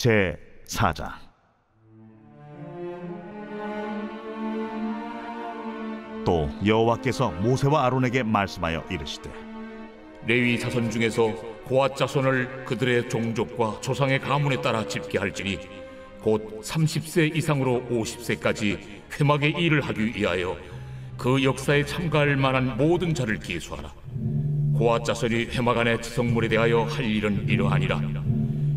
제 4장. 또 여호와께서 모세와 아론에게 말씀하여 이르시되, 레위 자손 중에서 고앗 자손을 그들의 종족과 조상의 가문에 따라 집계할지니 곧 30세 이상으로 50세까지 회막의 일을 하기 위하여 그 역사에 참가할 만한 모든 자를 계수하라. 고앗 자손이 회막 안의 지성물에 대하여 할 일은 이러하니라.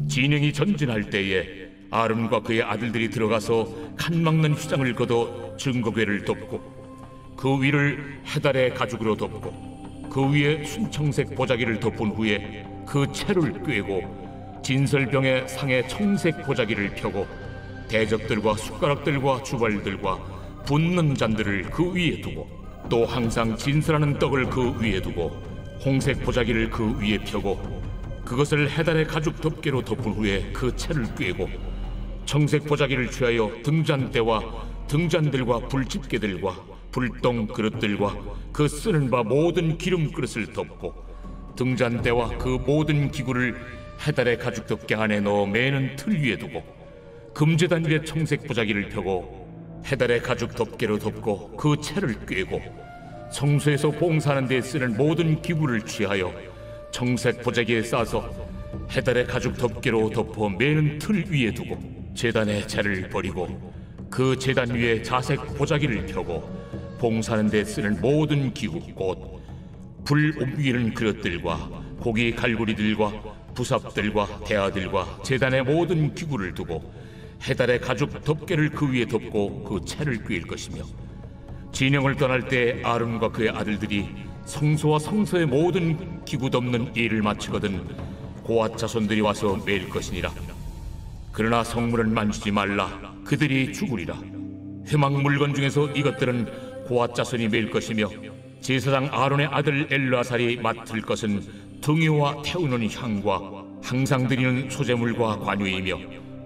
진영이 전진할 때에 아론과 그의 아들들이 들어가서 칸 막는 휘장을 걷어 증거궤를 덮고 그 위를 해달의 가죽으로 덮고 그 위에 순청색 보자기를 덮은 후에 그 채를 꿰고 진설병의 상에 청색 보자기를 펴고 대적들과 숟가락들과 주발들과 붓는 잔들을 그 위에 두고 또 항상 진설하는 떡을 그 위에 두고 홍색 보자기를 그 위에 펴고 그것을 해달의 가죽 덮개로 덮은 후에 그 채를 꿰고 청색 보자기를 취하여 등잔대와 등잔들과 불집게들과 불똥 그릇들과 그 쓰는 바 모든 기름 그릇을 덮고 등잔대와 그 모든 기구를 해달의 가죽 덮개 안에 넣어 매는 틀 위에 두고 금제단 위에 청색 보자기를 펴고 해달의 가죽 덮개로 덮고 그 채를 꿰고 성소에서 봉사하는 데 쓰는 모든 기구를 취하여 청색 보자기에 싸서 해달의 가죽 덮개로 덮어 매는 틀 위에 두고 제단의 채를 버리고 그 제단 위에 자색 보자기를 펴고 봉사하는 데 쓰는 모든 기구 곧 불 옮기는 그릇들과 고기 갈고리들과 부삽들과 대야들과 제단의 모든 기구를 두고 해달의 가죽 덮개를 그 위에 덮고 그 채를 꿰일 것이며 진영을 떠날 때 아론과 그의 아들들이 성소와 성소의 모든 기구 덮는 일을 마치거든 고앗 자손들이 와서 매일 것이니라. 그러나 성물은 만지지 말라. 그들이 죽으리라. 회막 물건 중에서 이것들은 고앗 자손이 매일 것이며 제사장 아론의 아들 엘르아살이 맡을 것은 등유와 태우는 향과 항상 드리는 소제물과 관유이며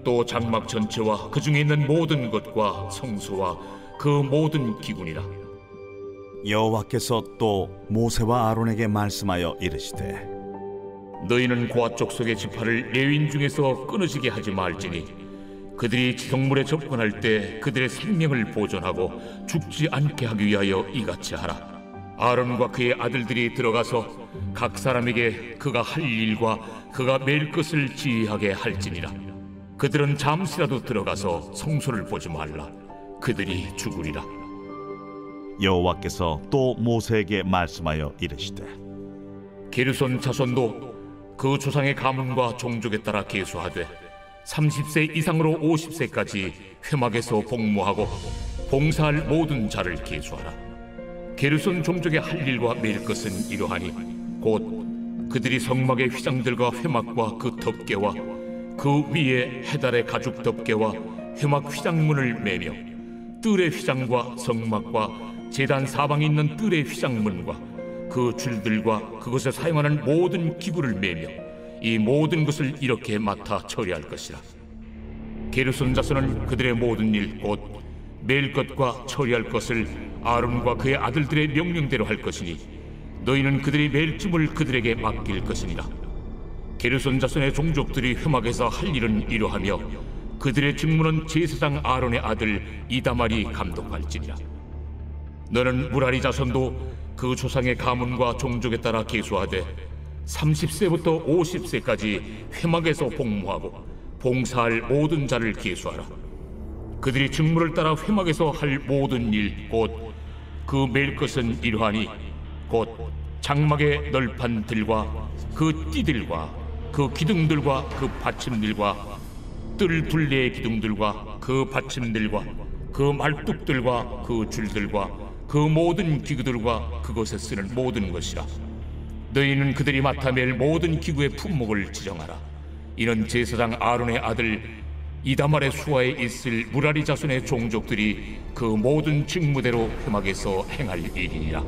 또 장막 전체와 그 중에 있는 모든 것과 성소와 그 모든 기구니라. 여호와께서 또 모세와 아론에게 말씀하여 이르시되, 너희는 고앗 족속의 지파를 레위인 중에서 끊어지게 하지 말지니 그들이 지성물에 접근할 때 그들의 생명을 보존하고 죽지 않게 하기 위하여 이같이 하라. 아론과 그의 아들들이 들어가서 각 사람에게 그가 할 일과 그가 매일 것을 지휘하게 할지니라. 그들은 잠시라도 들어가서 성소를 보지 말라. 그들이 죽으리라. 여호와께서 또 모세에게 말씀하여 이르시되, 게르손 자손도 그 조상의 가문과 종족에 따라 계수하되 30세 이상으로 50세까지 회막에서 복무하고 봉사할 모든 자를 계수하라. 게르손 종족의 할 일과 매일 것은 이러하니 곧 그들이 성막의 휘장들과 회막과 그 덮개와 그 위에 해달의 가죽 덮개와 회막 휘장문을 매며 뜰의 휘장과 성막과 제단 사방에 있는 뜰의 휘장문과 그 줄들과 그것에 사용하는 모든 기구를 매며 이 모든 것을 이렇게 맡아 처리할 것이라. 게르손 자손은 그들의 모든 일 곧 매일 것과 처리할 것을 아론과 그의 아들들의 명령대로 할 것이니 너희는 그들이 매일 짐을 그들에게 맡길 것이니라. 게르손 자손의 종족들이 회막에서 할 일은 이러하며 그들의 직무는 제사장 아론의 아들 이다말이 감독할지니라. 너는 무라리 자손도 그 조상의 가문과 종족에 따라 계수하되 30세부터 50세까지 회막에서 복무하고 봉사할 모든 자를 계수하라. 그들이 직무를 따라 회막에서 할 모든 일 곧 그 매일 것은 이러하니 곧 장막의 널판들과 그 띠들과 그 기둥들과 그 받침들과 뜰 둘레의 기둥들과 그 받침들과 그 말뚝들과 그 줄들과 그 모든 기구들과 그것에 쓰는 모든 것이라. 너희는 그들이 맡아 맬 모든 기구의 품목을 지정하라. 이는 제사장 아론의 아들 이다말의 수하에 있을 무라리 자손의 종족들이 그 모든 직무대로 회막에서 행할 일이니라.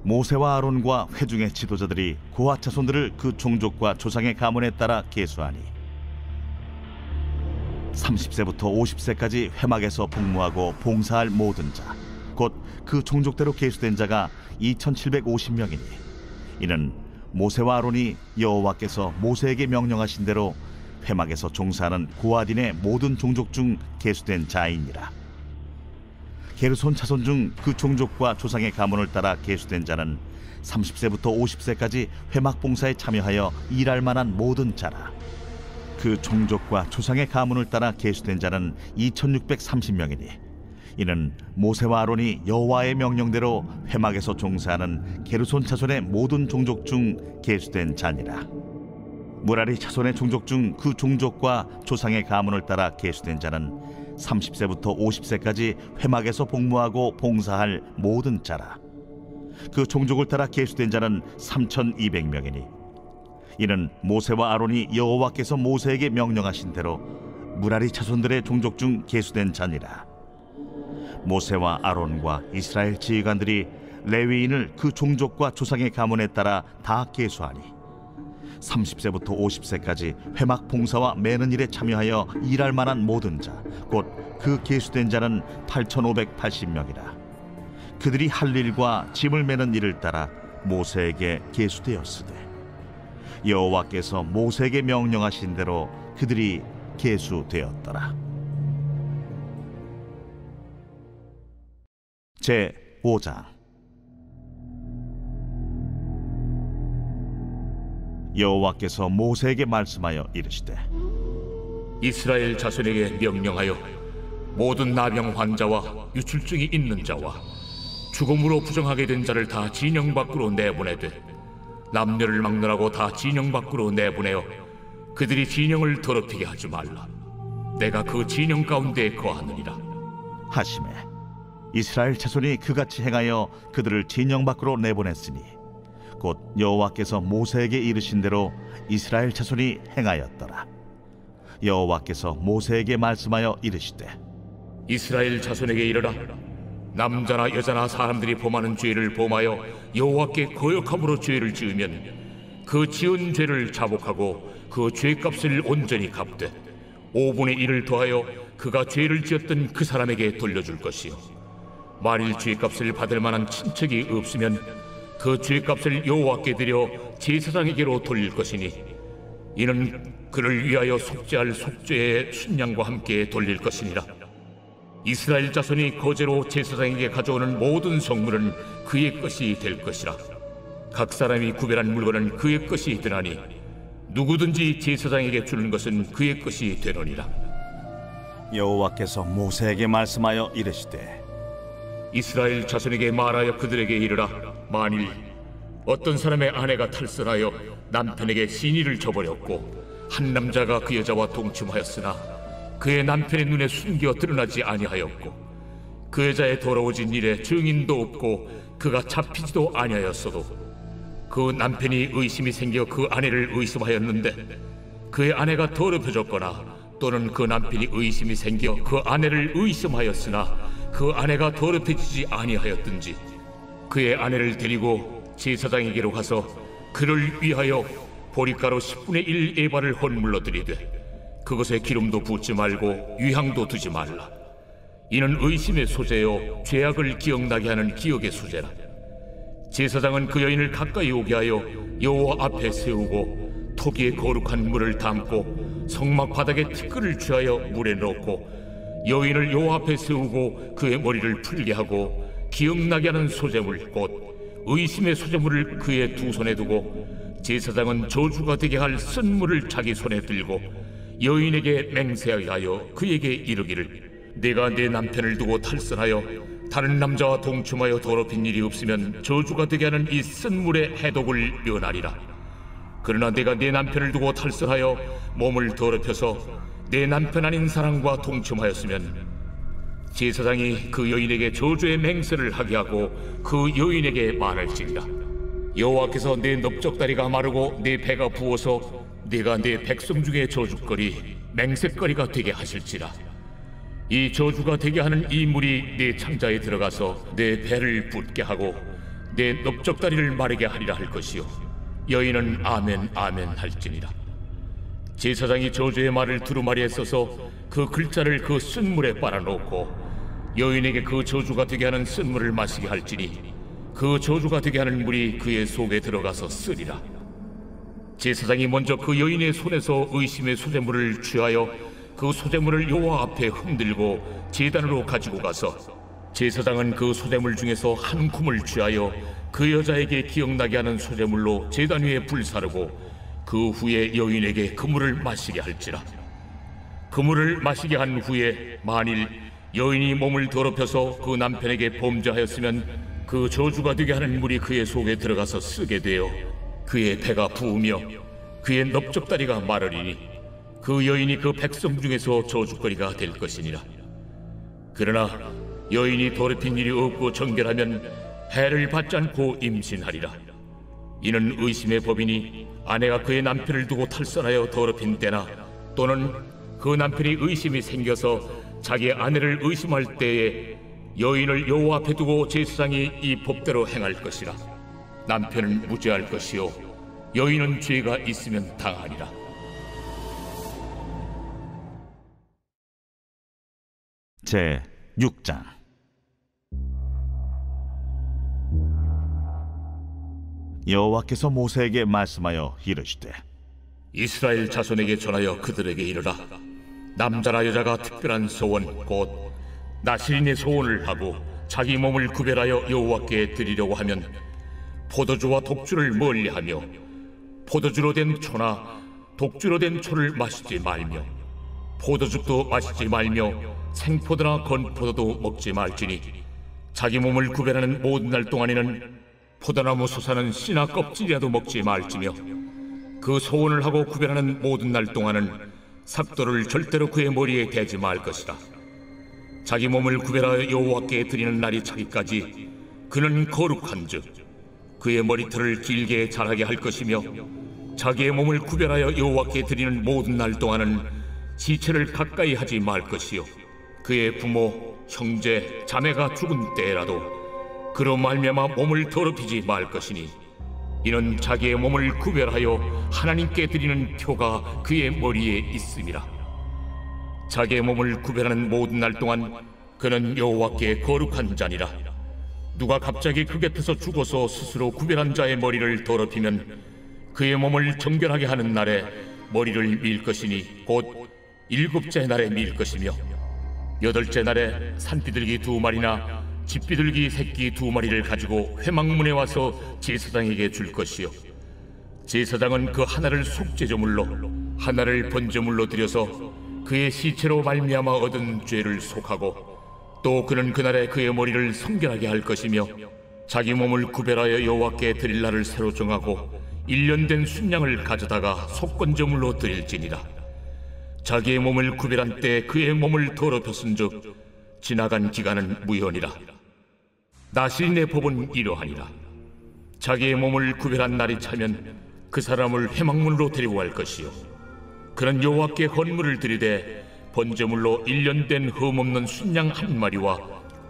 모세와 아론과 회중의 지도자들이 고앗 자손들을 그 종족과 조상의 가문에 따라 계수하니 30세부터 50세까지 회막에서 복무하고 봉사할 모든 자 곧 그 종족대로 계수된 자가 2750명이니 이는 모세와 아론이 여호와께서 모세에게 명령하신 대로 회막에서 종사하는 고아딘의 모든 종족 중 계수된 자이니라. 게르손 자손 중 그 종족과 조상의 가문을 따라 계수된 자는 30세부터 50세까지 회막 봉사에 참여하여 일할 만한 모든 자라. 그 종족과 조상의 가문을 따라 계수된 자는 2630명이니 이는 모세와 아론이 여호와의 명령대로 회막에서 종사하는 게르손 자손의 모든 종족 중 계수된 자니라. 무라리 자손의 종족 중 그 종족과 조상의 가문을 따라 계수된 자는 30세부터 50세까지 회막에서 복무하고 봉사할 모든 자라. 그 종족을 따라 계수된 자는 3200명이니 이는 모세와 아론이 여호와께서 모세에게 명령하신 대로 무라리 자손들의 종족 중 계수된 자니라. 모세와 아론과 이스라엘 지휘관들이 레위인을 그 종족과 조상의 가문에 따라 다 계수하니 30세부터 50세까지 회막 봉사와 매는 일에 참여하여 일할 만한 모든 자 곧 그 계수된 자는 8580명이라. 그들이 할 일과 짐을 매는 일을 따라 모세에게 계수되었으되 여호와께서 모세에게 명령하신 대로 그들이 계수되었더라. 제 5장. 여호와께서 모세에게 말씀하여 이르시되 이스라엘 자손에게 명령하여 모든 나병 환자와 유출증이 있는 자와 죽음으로 부정하게 된 자를 다 진영 밖으로 내보내되 남녀를 막론하고 다 진영 밖으로 내보내어 그들이 진영을 더럽히게 하지 말라. 내가 그 진영 가운데에 거하느니라 하시매 이스라엘 자손이 그같이 행하여 그들을 진영 밖으로 내보냈으니 곧 여호와께서 모세에게 이르신 대로 이스라엘 자손이 행하였더라. 여호와께서 모세에게 말씀하여 이르시되 이스라엘 자손에게 이르라. 남자나 여자나 사람들이 범하는 죄를 범하여 여호와께 거역함으로 죄를 지으면 그 지은 죄를 자복하고 그 죄값을 온전히 갚되 5분의 1을 더하여 그가 죄를 지었던 그 사람에게 돌려줄 것이요 만일 죄값을 받을 만한 친척이 없으면 그 죄값을 여호와께 드려 제사장에게로 돌릴 것이니 이는 그를 위하여 속죄할 속죄의 순양과 함께 돌릴 것이니라. 이스라엘 자손이 거제로 제사장에게 가져오는 모든 성물은 그의 것이 될 것이라. 각 사람이 구별한 물건은 그의 것이 되나니 누구든지 제사장에게 주는 것은 그의 것이 되느니라. 여호와께서 모세에게 말씀하여 이르시되 이스라엘 자손에게 말하여 그들에게 이르라. 만일 어떤 사람의 아내가 탈선하여 남편에게 신의를 저버렸고 한 남자가 그 여자와 동침하였으나 그의 남편의 눈에 숨겨 드러나지 아니하였고 그 여자의 더러워진 일에 증인도 없고 그가 잡히지도 아니하였어도 그 남편이 의심이 생겨 그 아내를 의심하였는데 그의 아내가 더럽혀졌거나 또는 그 남편이 의심이 생겨 그 아내를 의심하였으나 그 아내가 더럽혀지지 아니하였든지 그의 아내를 데리고 제사장에게로 가서 그를 위하여 보리가루 10분의 1 에바를 헌물로 드리되 그것에 기름도 붓지 말고 유향도 두지 말라. 이는 의심의 소재요 죄악을 기억나게 하는 기억의 소재라. 제사장은 그 여인을 가까이 오게 하여 여호와 앞에 세우고 토기에 거룩한 물을 담고 성막 바닥에 티끌을 취하여 물에 넣고 여인을 여호와 앞에 세우고 그의 머리를 풀게 하고 기억나게 하는 소재물 곧 의심의 소재물을 그의 두 손에 두고 제사장은 저주가 되게 할 쓴물을 자기 손에 들고 여인에게 맹세하여 그에게 이르기를 내가 내 남편을 두고 탈선하여 다른 남자와 동침하여 더럽힌 일이 없으면 저주가 되게 하는 이 쓴물의 해독을 면하리라. 그러나 내가 내 남편을 두고 탈선하여 몸을 더럽혀서 내 남편 아닌 사람과 동침하였으면 제사장이 그 여인에게 저주의 맹세를 하게 하고 그 여인에게 말할지니라. 여호와께서 내 넓적다리가 마르고 내 배가 부어서 네가 내 백성 중에 저주거리 맹세거리가 되게 하실지라. 이 저주가 되게 하는 이 물이 내 창자에 들어가서 내 배를 붓게 하고 내 넓적다리를 마르게 하리라 할 것이요 여인은 아멘 아멘 할지니라. 제사장이 저주의 말을 두루마리에 써서 그 글자를 그 쓴물에 빨아놓고 여인에게 그 저주가 되게 하는 쓴물을 마시게 할지니 그 저주가 되게 하는 물이 그의 속에 들어가서 쓰리라. 제사장이 먼저 그 여인의 손에서 의심의 소재물을 취하여 그 소재물을 여호와 앞에 흔들고 제단으로 가지고 가서 제사장은 그 소재물 중에서 한 쿰을 취하여 그 여자에게 기억나게 하는 소재물로 제단 위에 불사르고 그 후에 여인에게 그 물을 마시게 할지라. 그 물을 마시게 한 후에 만일 여인이 몸을 더럽혀서 그 남편에게 범죄하였으면 그 저주가 되게 하는 물이 그의 속에 들어가서 쓰게 되어 그의 배가 부으며 그의 넓적다리가 마르리니 그 여인이 그 백성 중에서 저주거리가 될 것이니라. 그러나 여인이 더럽힌 일이 없고 정결하면 해를 받지 않고 임신하리라. 이는 의심의 법이니 아내가 그의 남편을 두고 탈선하여 더럽힌 때나 또는 그 남편이 의심이 생겨서 자기 아내를 의심할 때에 여인을 여호와 앞에 두고 제사장이 이 법대로 행할 것이라. 남편은 무죄할 것이요 여인은 죄가 있으면 당하리라. 제 6장. 여호와께서 모세에게 말씀하여 이르시되 이스라엘 자손에게 전하여 그들에게 이르라. 남자나 여자가 특별한 소원 곧 나실인의 소원을 하고 자기 몸을 구별하여 여호와께 드리려고 하면 포도주와 독주를 멀리하며 포도주로 된 초나 독주로 된 초를 마시지 말며 포도즙도 마시지 말며 생포도나 건포도도 먹지 말지니 자기 몸을 구별하는 모든 날 동안에는 포도나무 솟아는 씨나 껍질이라도 먹지 말지며 그 소원을 하고 구별하는 모든 날 동안은 삭도를 절대로 그의 머리에 대지 말 것이라. 자기 몸을 구별하여 여호와께 드리는 날이 차기까지 그는 거룩한즉 그의 머리털을 길게 자라게 할 것이며 자기의 몸을 구별하여 여호와께 드리는 모든 날 동안은 시체를 가까이 하지 말 것이요 그의 부모, 형제, 자매가 죽은 때라도 그로 말미암아 몸을 더럽히지 말 것이니 이는 자기의 몸을 구별하여 하나님께 드리는 표가 그의 머리에 있음이라. 자기의 몸을 구별하는 모든 날 동안 그는 여호와께 거룩한 자니라. 누가 갑자기 그 곁에서 죽어서 스스로 구별한 자의 머리를 더럽히면 그의 몸을 정결하게 하는 날에 머리를 밀 것이니 곧 7째 날에 밀 것이며 8째 날에 산비둘기 2마리나 집비둘기 새끼 2마리를 가지고 회막문에 와서 제사장에게 줄 것이요 제사장은 그 하나를 속죄제물로 하나를 번제물로 드려서 그의 시체로 말미암아 얻은 죄를 속하고 또 그는 그날에 그의 머리를 성결하게 할 것이며 자기 몸을 구별하여 여호와께 드릴 날을 새로 정하고 1년 된 순양을 가져다가 속건제물로 드릴지니라. 자기의 몸을 구별한 때 그의 몸을 더럽혔은즉 지나간 기간은 무효니라. 나실인의 법은 이러하니라. 자기의 몸을 구별한 날이 차면 그 사람을 회막문으로 데리고 갈 것이요 그는 여호와께 헌물을 드리되 번제물로 1년 된 흠없는 순양 1마리와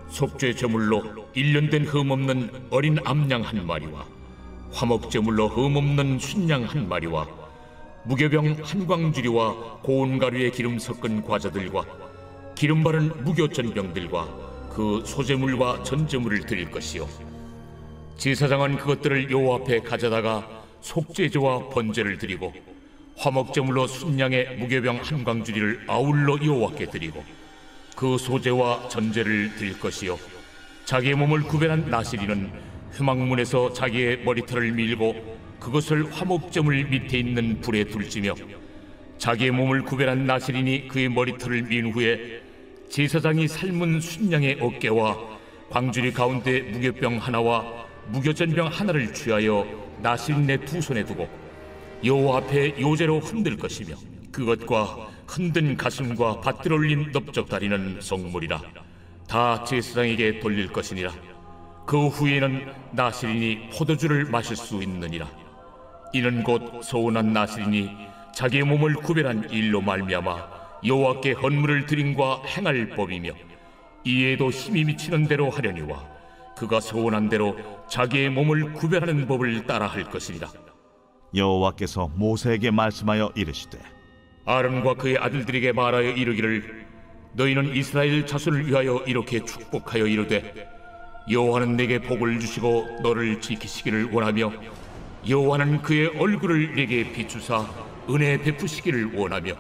속죄제물로 1년 된 흠없는 어린 암양 1마리와 화목제물로 흠없는 순양 1마리와 무교병 1광주리와 고운 가루에 기름 섞은 과자들과 기름 바른 무교전병들과 그 소제물과 전제물을 드릴 것이요 제사장은 그것들을 여호와 앞에 가져다가 속죄제와 번제를 드리고 화목제물로 순양의 무교병 1광주리를 아울러 여호와께 드리고 그 소제와 전제를 드릴 것이요 자기의 몸을 구별한 나실인은 회막문에서 자기의 머리털을 밀고 그것을 화목제물 밑에 있는 불에 둘지며 자기의 몸을 구별한 나실인이 그의 머리털을 민 후에 제사장이 삶은 순양의 어깨와 광주리 가운데 무교병 하나와 무교전병 하나를 취하여 나실인의 2손에 두고 여호와 앞에 요제로 흔들 것이며 그것과 흔든 가슴과 밭들 올린 넓적다리는 성물이라. 다 제사장에게 돌릴 것이니라. 그 후에는 나실인이 포도주를 마실 수 있느니라. 이는 곧 소원한 나실인이 자기의 몸을 구별한 일로 말미암아 여호와께 헌물을 드림과 행할 법이며 이에도 힘이 미치는 대로 하려니와 그가 소원한 대로 자기의 몸을 구별하는 법을 따라 할 것이니라. 여호와께서 모세에게 말씀하여 이르시되 아론과 그의 아들들에게 말하여 이르기를 너희는 이스라엘 자손을 위하여 이렇게 축복하여 이르되 여호와는 내게 복을 주시고 너를 지키시기를 원하며 여호와는 그의 얼굴을 내게 비추사 은혜 베푸시기를 원하며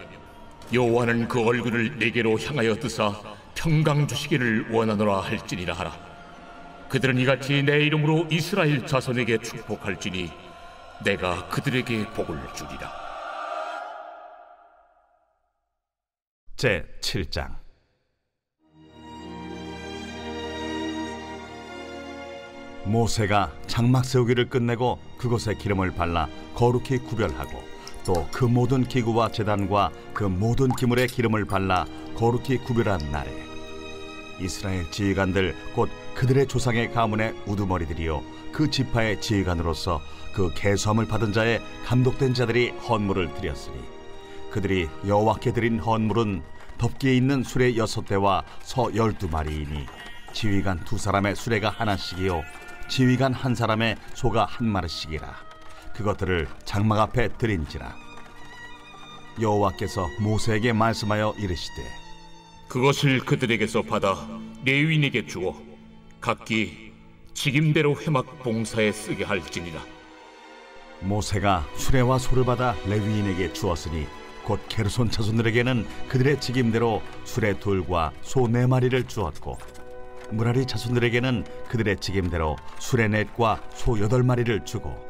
여호와는 그 얼굴을 내게로 향하여 드사 평강 주시기를 원하노라 할지니라 하라. 그들은 이같이 내 이름으로 이스라엘 자손에게 축복할지니 내가 그들에게 복을 주리라. 제 7장. 모세가 장막 세우기를 끝내고 그곳에 기름을 발라 거룩히 구별하고 또 그 모든 기구와 제단과 그 모든 기물에 기름을 발라 거룩히 구별한 날에 이스라엘 지휘관들 곧 그들의 조상의 가문의 우두머리들이요 그 지파의 지휘관으로서 그 계수함을 받은 자의 감독된 자들이 헌물을 드렸으니 그들이 여호와께 드린 헌물은 덮기에 있는 수레 6대와 서 12마리이니 지휘관 2사람의 수레가 하나씩이요 지휘관 1사람의 소가 1마리씩이라. 그것들을 장막 앞에 드린지라. 여호와께서 모세에게 말씀하여 이르시되 그것을 그들에게서 받아 레위인에게 주어 각기 직임대로 회막 봉사에 쓰게 할지니라. 모세가 수레와 소를 받아 레위인에게 주었으니 곧 게르손 자손들에게는 그들의 직임대로 수레 2과 소 4마리를 주었고 무라리 자손들에게는 그들의 직임대로 수레 4과 소 8마리를 주고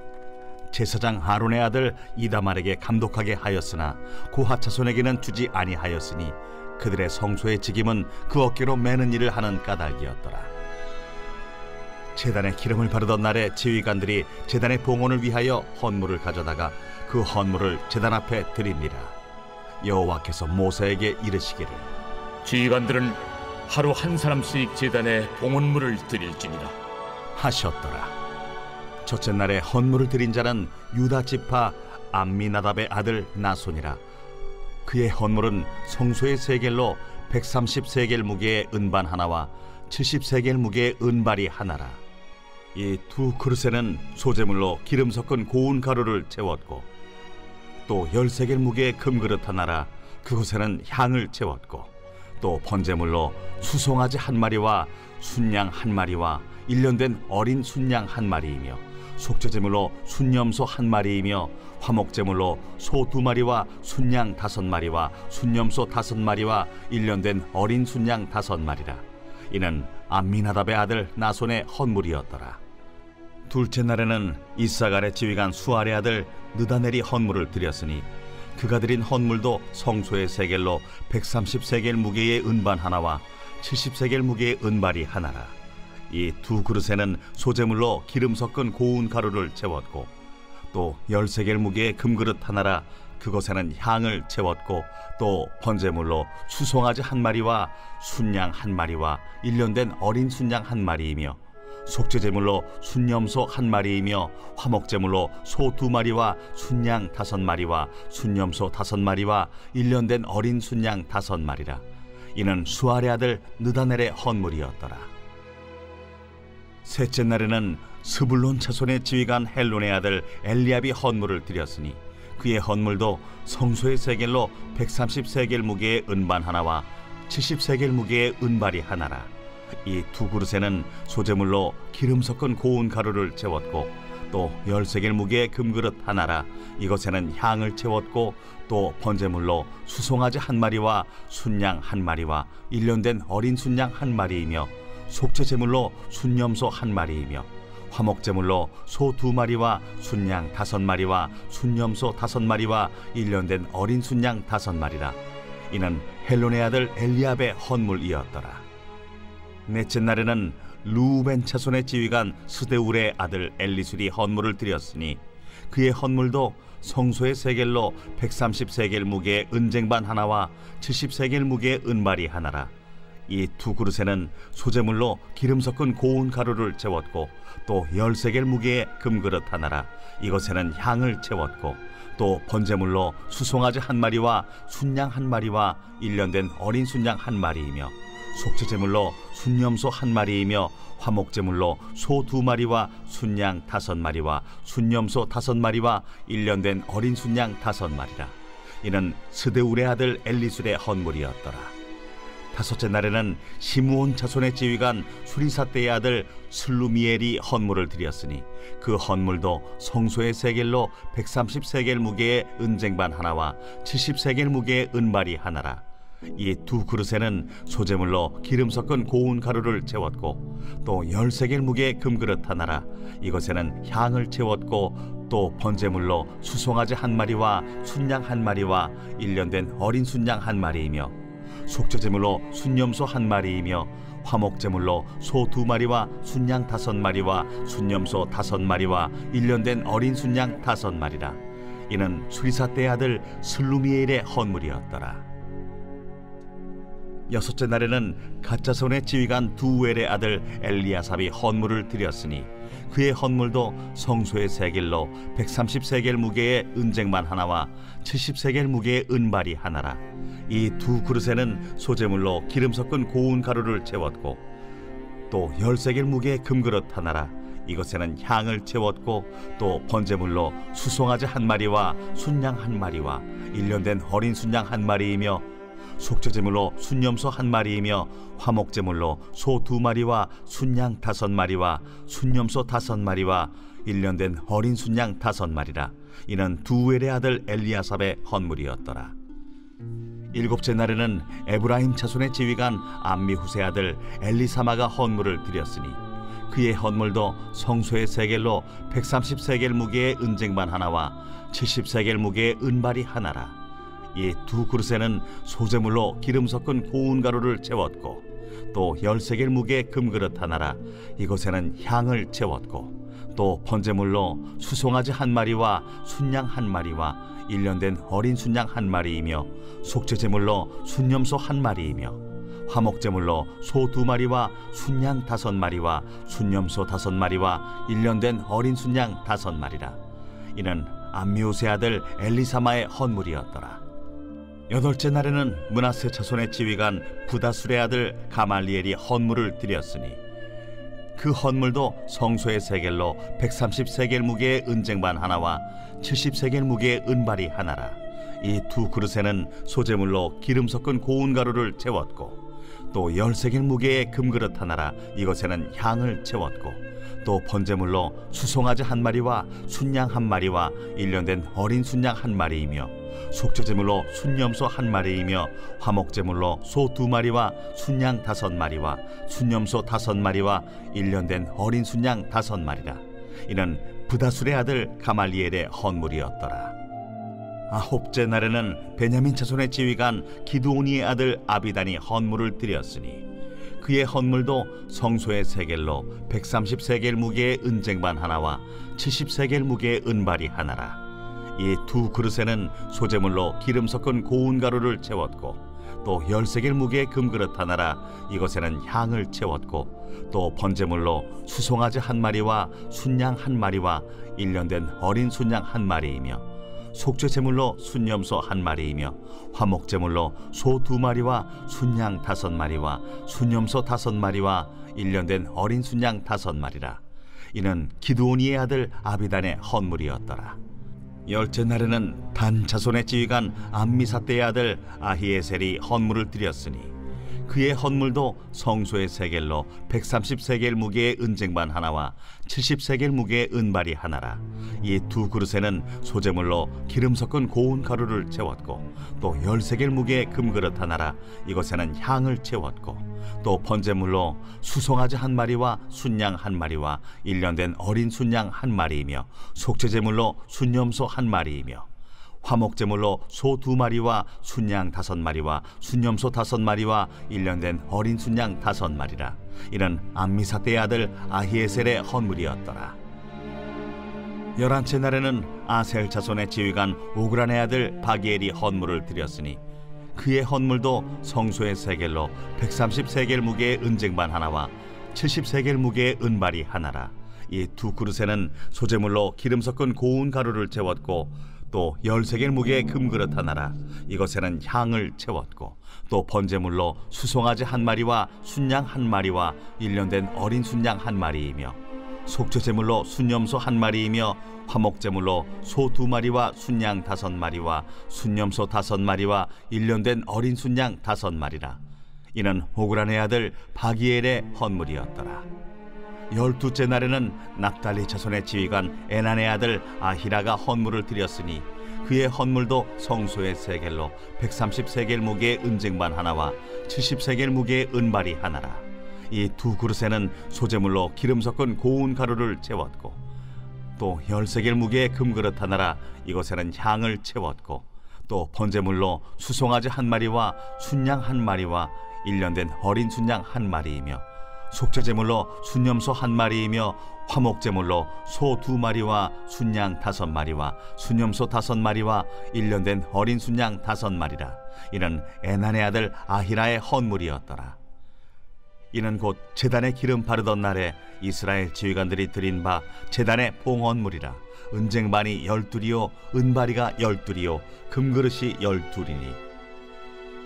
제사장 아론의 아들 이다말에게 감독하게 하였으나 고핫 자손에게는 주지 아니하였으니 그들의 성소의 직임은 그 어깨로 매는 일을 하는 까닭이었더라. 제단에 기름을 바르던 날에 지휘관들이 제단의 봉헌을 위하여 헌물을 가져다가 그 헌물을 제단 앞에 드립니다. 여호와께서 모세에게 이르시기를 지휘관들은 하루 1사람씩 제단에 봉헌물을 드릴지니라 하셨더라. 첫째 날에 헌물을 드린 자는 유다 지파 암미나답의 아들 나손이라. 그의 헌물은 성소의 세겔로 130세겔 무게의 은반 하나와 70세겔 무게의 은발이 하나라. 이 2 그릇에는 소재물로 기름 섞은 고운 가루를 채웠고 또 10세겔 무게의 금그릇 하나라. 그곳에는 향을 채웠고 또 번제물로 수송아지 1마리와 순양 1마리와 1년 된 어린 순양 1마리이며 속죄제물로 순염소 1마리이며 화목제물로 소 2마리와 순양 5마리와 순염소 5마리와 1년 된 어린 순양 5마리라. 이는 암미나답의 아들 나손의 헌물이었더라. 둘째 날에는 이사갈의 지휘관 수알의 아들 느다넬이 헌물을 드렸으니 그가 드린 헌물도 성소의 세겔로 130세겔 무게의 은반 하나와 70세겔 무게의 은발이 하나라. 이 2 그릇에는 소재물로 기름 섞은 고운 가루를 채웠고 또 10세겔 무게의 금그릇 하나라. 그것에는 향을 채웠고 또 번제물로 수송아지 1마리와 순양 1마리와 1년 된 어린 순양 1마리이며 속죄제물로 순염소 1마리이며 화목제물로 소 2마리와 순양 5마리와 순염소 5마리와 1년 된 어린 순양 5마리라. 이는 수알의 아들 느다넬의 헌물이었더라. 셋째 날에는 스불론 자손의 지휘관 헬론의 아들 엘리압이 헌물을 드렸으니 그의 헌물도 성소의 세겔로 130세겔 무게의 은반 하나와 70세겔 무게의 은발이 하나라. 이 2 그릇에는 소재물로 기름 섞은 고운 가루를 채웠고 또 10세겔 무게의 금그릇 하나라. 이것에는 향을 채웠고 또 번제물로 수송아지 1마리와 순양 1마리와 1년 된 어린 순양 1마리이며 속죄제물로 순염소 1마리이며 화목제물로 소 2마리와 순양 5마리와 순염소 5마리와 1년 된 어린 순양 5마리라. 이는 헬론의 아들 엘리압의 헌물이었더라. 넷째 날에는 루벤 차손의 지휘관 스데울의 아들 엘리술이 헌물을 드렸으니 그의 헌물도 성소의 세겔로 130세겔 무게의 은쟁반 하나와 70세겔 무게의 은발이 하나라. 이 2 그릇에는 소재물로 기름 섞은 고운 가루를 채웠고 또 10세겔 무게의 금그릇 하나라. 이것에는 향을 채웠고 또 번제물로 수송아지 1마리와 순양 1마리와 1년 된 어린 순양 1마리이며 속죄제물로 순염소 1마리이며 화목제물로 소 2마리와 순양 5마리와 순염소 5마리와 1년 된 어린 순양 5마리라. 이는 스데울의 아들 엘리술의 헌물이었더라. 다섯째 날에는 시므온 자손의 지휘관 수리사떼의 아들 슬루미엘이 헌물을 드렸으니 그 헌물도 성소의 세겔로 130세겔 무게의 은쟁반 하나와 70세겔 무게의 은발이 하나라. 이 두 그릇에는 소재물로 기름 섞은 고운 가루를 채웠고 또 10세겔 무게의 금그릇 하나라. 이것에는 향을 채웠고 또 번제물로 수송아지 한 마리와 순양 한 마리와 1년 된 어린 순양 한 마리이며 속죄제물로 순염소 한 마리이며 화목제물로 소 2마리와 순양 5마리와 순염소 5마리와 1년 된 어린 순양 5마리라. 이는 수리사떼의 아들 슬루미엘의 헌물이었더라. 여섯째 날에는 갓자손의 지휘관 두엘의 아들 엘리야삽이 헌물을 드렸으니 그의 헌물도 성소의 세겔로 130세겔 무게의 은쟁반 하나와 70세겔 무게의 은발이 하나라. 이 두 그릇에는 소재물로 기름 섞은 고운 가루를 채웠고 또 10세겔 무게의 금그릇 하나라. 이것에는 향을 채웠고 또 번제물로 수송아지 한 마리와 순양 한 마리와 1년 된 어린 순양 한 마리이며 속죄제물로 순염소 한 마리이며 화목제물로 소 2마리와 순양 5마리와 순염소 5마리와 1년 된 어린 순양 5마리라. 이는 두엘의 아들 엘리야삽의 헌물이었더라. 일곱째 날에는 에브라임 자손의 지휘관 암미후세 아들 엘리사마가 헌물을 드렸으니 그의 헌물도 성소의 세겔로 130세겔 무게의 은쟁반 하나와 70세겔 무게의 은발이 하나라. 이 두 그릇에는 소재물로 기름 섞은 고운 가루를 채웠고 또 10세겔 무게의 금그릇 하나라. 이것에는 향을 채웠고 또 번제물로 수송아지 한 마리와 순양 한 마리와 1년 된 어린 순양 한 마리이며 속죄제물로 순염소 한 마리이며 화목제물로 소 2마리와 순양 5마리와 순염소 5마리와 1년 된 어린 순양 5마리라. 이는 암미우세 아들 엘리사마의 헌물이었더라. 여덟째 날에는 므낫세 자손의 지휘관 부다술의 아들 가말리엘이 헌물을 드렸으니 그 헌물도 성소의 세겔로 130세겔 무게의 은쟁반 하나와 70세겔 무게의 은발이 하나라. 이 두 그릇에는 소재물로 기름 섞은 고운 가루를 채웠고 또 10세겔 무게의 금그릇 하나라. 이것에는 향을 채웠고 또 번제물로 수송아지 한 마리와 순양 한 마리와 1년 된 어린 순양 한 마리이며 속죄제물로 순염소 한 마리이며 화목제물로 소 2마리와 순양 5마리와 순염소 5마리와 1년 된 어린 순양 5마리라. 이는 부다술의 아들 가말리엘의 헌물이었더라. 아홉째 날에는 베냐민 자손의 지휘관 기드오니의 아들 아비단이 헌물을 드렸으니 그의 헌물도 성소의 세겔로 130세겔 무게의 은쟁반 하나와 70세겔 무게의 은발이 하나라. 이 두 그릇에는 소재물로 기름 섞은 고운 가루를 채웠고 또 10세겔 무게의 금그릇 하나라. 이것에는 향을 채웠고 또 번제물로 수송아지 한 마리와 순양 한 마리와 1년 된 어린 순양 한 마리이며 속죄제물로 순염소 한 마리이며 화목제물로 소 2마리와 순양 5마리와 순염소 5마리와 1년 된 어린 순양 5마리라. 이는 기드오니의 아들 아비단의 헌물이었더라. 열째 날에는 단 자손의 지휘관 암미사떼의 아들 아히에셀이 헌물을 드렸으니 그의 헌물도 성소의 세겔로 130세겔 무게의 은쟁반 하나와 70세겔 무게의 은발이 하나라. 이 두 그릇에는 소재물로 기름 섞은 고운 가루를 채웠고 또 10세겔 무게의 금그릇 하나라. 이것에는 향을 채웠고 또 번제물로 수송아지 한 마리와 순양 한 마리와 1년 된 어린 순양 한 마리이며 속죄제물로 순염소 한 마리이며 화목제물로 소 2마리와 순양 5마리와 순염소 5마리와 1년 된 어린 순양 5마리라. 이는 암미사떼의 아들 아히에셀의 헌물이었더라. 열한째 날에는 아셀 자손의 지휘관 오그란의 아들 바기엘이 헌물을 드렸으니 그의 헌물도 성소의 세겔로 130세겔 무게의 은쟁반 하나와 70세겔 무게의 은발이 하나라. 이 두 그릇에는 소재물로 기름 섞은 고운 가루를 채웠고 또 10세겔 무게의 금그릇 하나라. 이것에는 향을 채웠고 또 번제물로 수송아지 한 마리와 순양 한 마리와 1년 된 어린 순양 한 마리이며 속죄제물로 순염소 한 마리이며 화목제물로 소 2마리와 순양 5마리와 순염소 5마리와 1년 된 어린 순양 5마리라. 이는 호그란의 아들 바기엘의 헌물이었더라. 12째 날에는 납달리 자손의 지휘관 에난의 아들 아히라가 헌물을 드렸으니 그의 헌물도 성소의 세겔로 130세겔 무게의 은쟁반 하나와 70세겔 무게의 은발이 하나라. 이 두 그릇에는 소재물로 기름 섞은 고운 가루를 채웠고 또 10세겔 무게의 금그릇 하나라. 이것에는 향을 채웠고 또 번제물로 수송아지 한 마리와 순양 한 마리와 1년 된 어린 순양 한 마리이며 속죄제물로 순염소 한 마리이며 화목제물로 소 2마리와 순양 5마리와 순염소 5마리와 1년 된 어린 순양 5마리라. 이는 에난의 아들 아히라의 헌물이었더라. 이는 곧 제단에 기름 바르던 날에 이스라엘 지휘관들이 드린 바 제단의 봉헌물이라. 은쟁반이 12이요 은바리가 12이요 금그릇이 12이니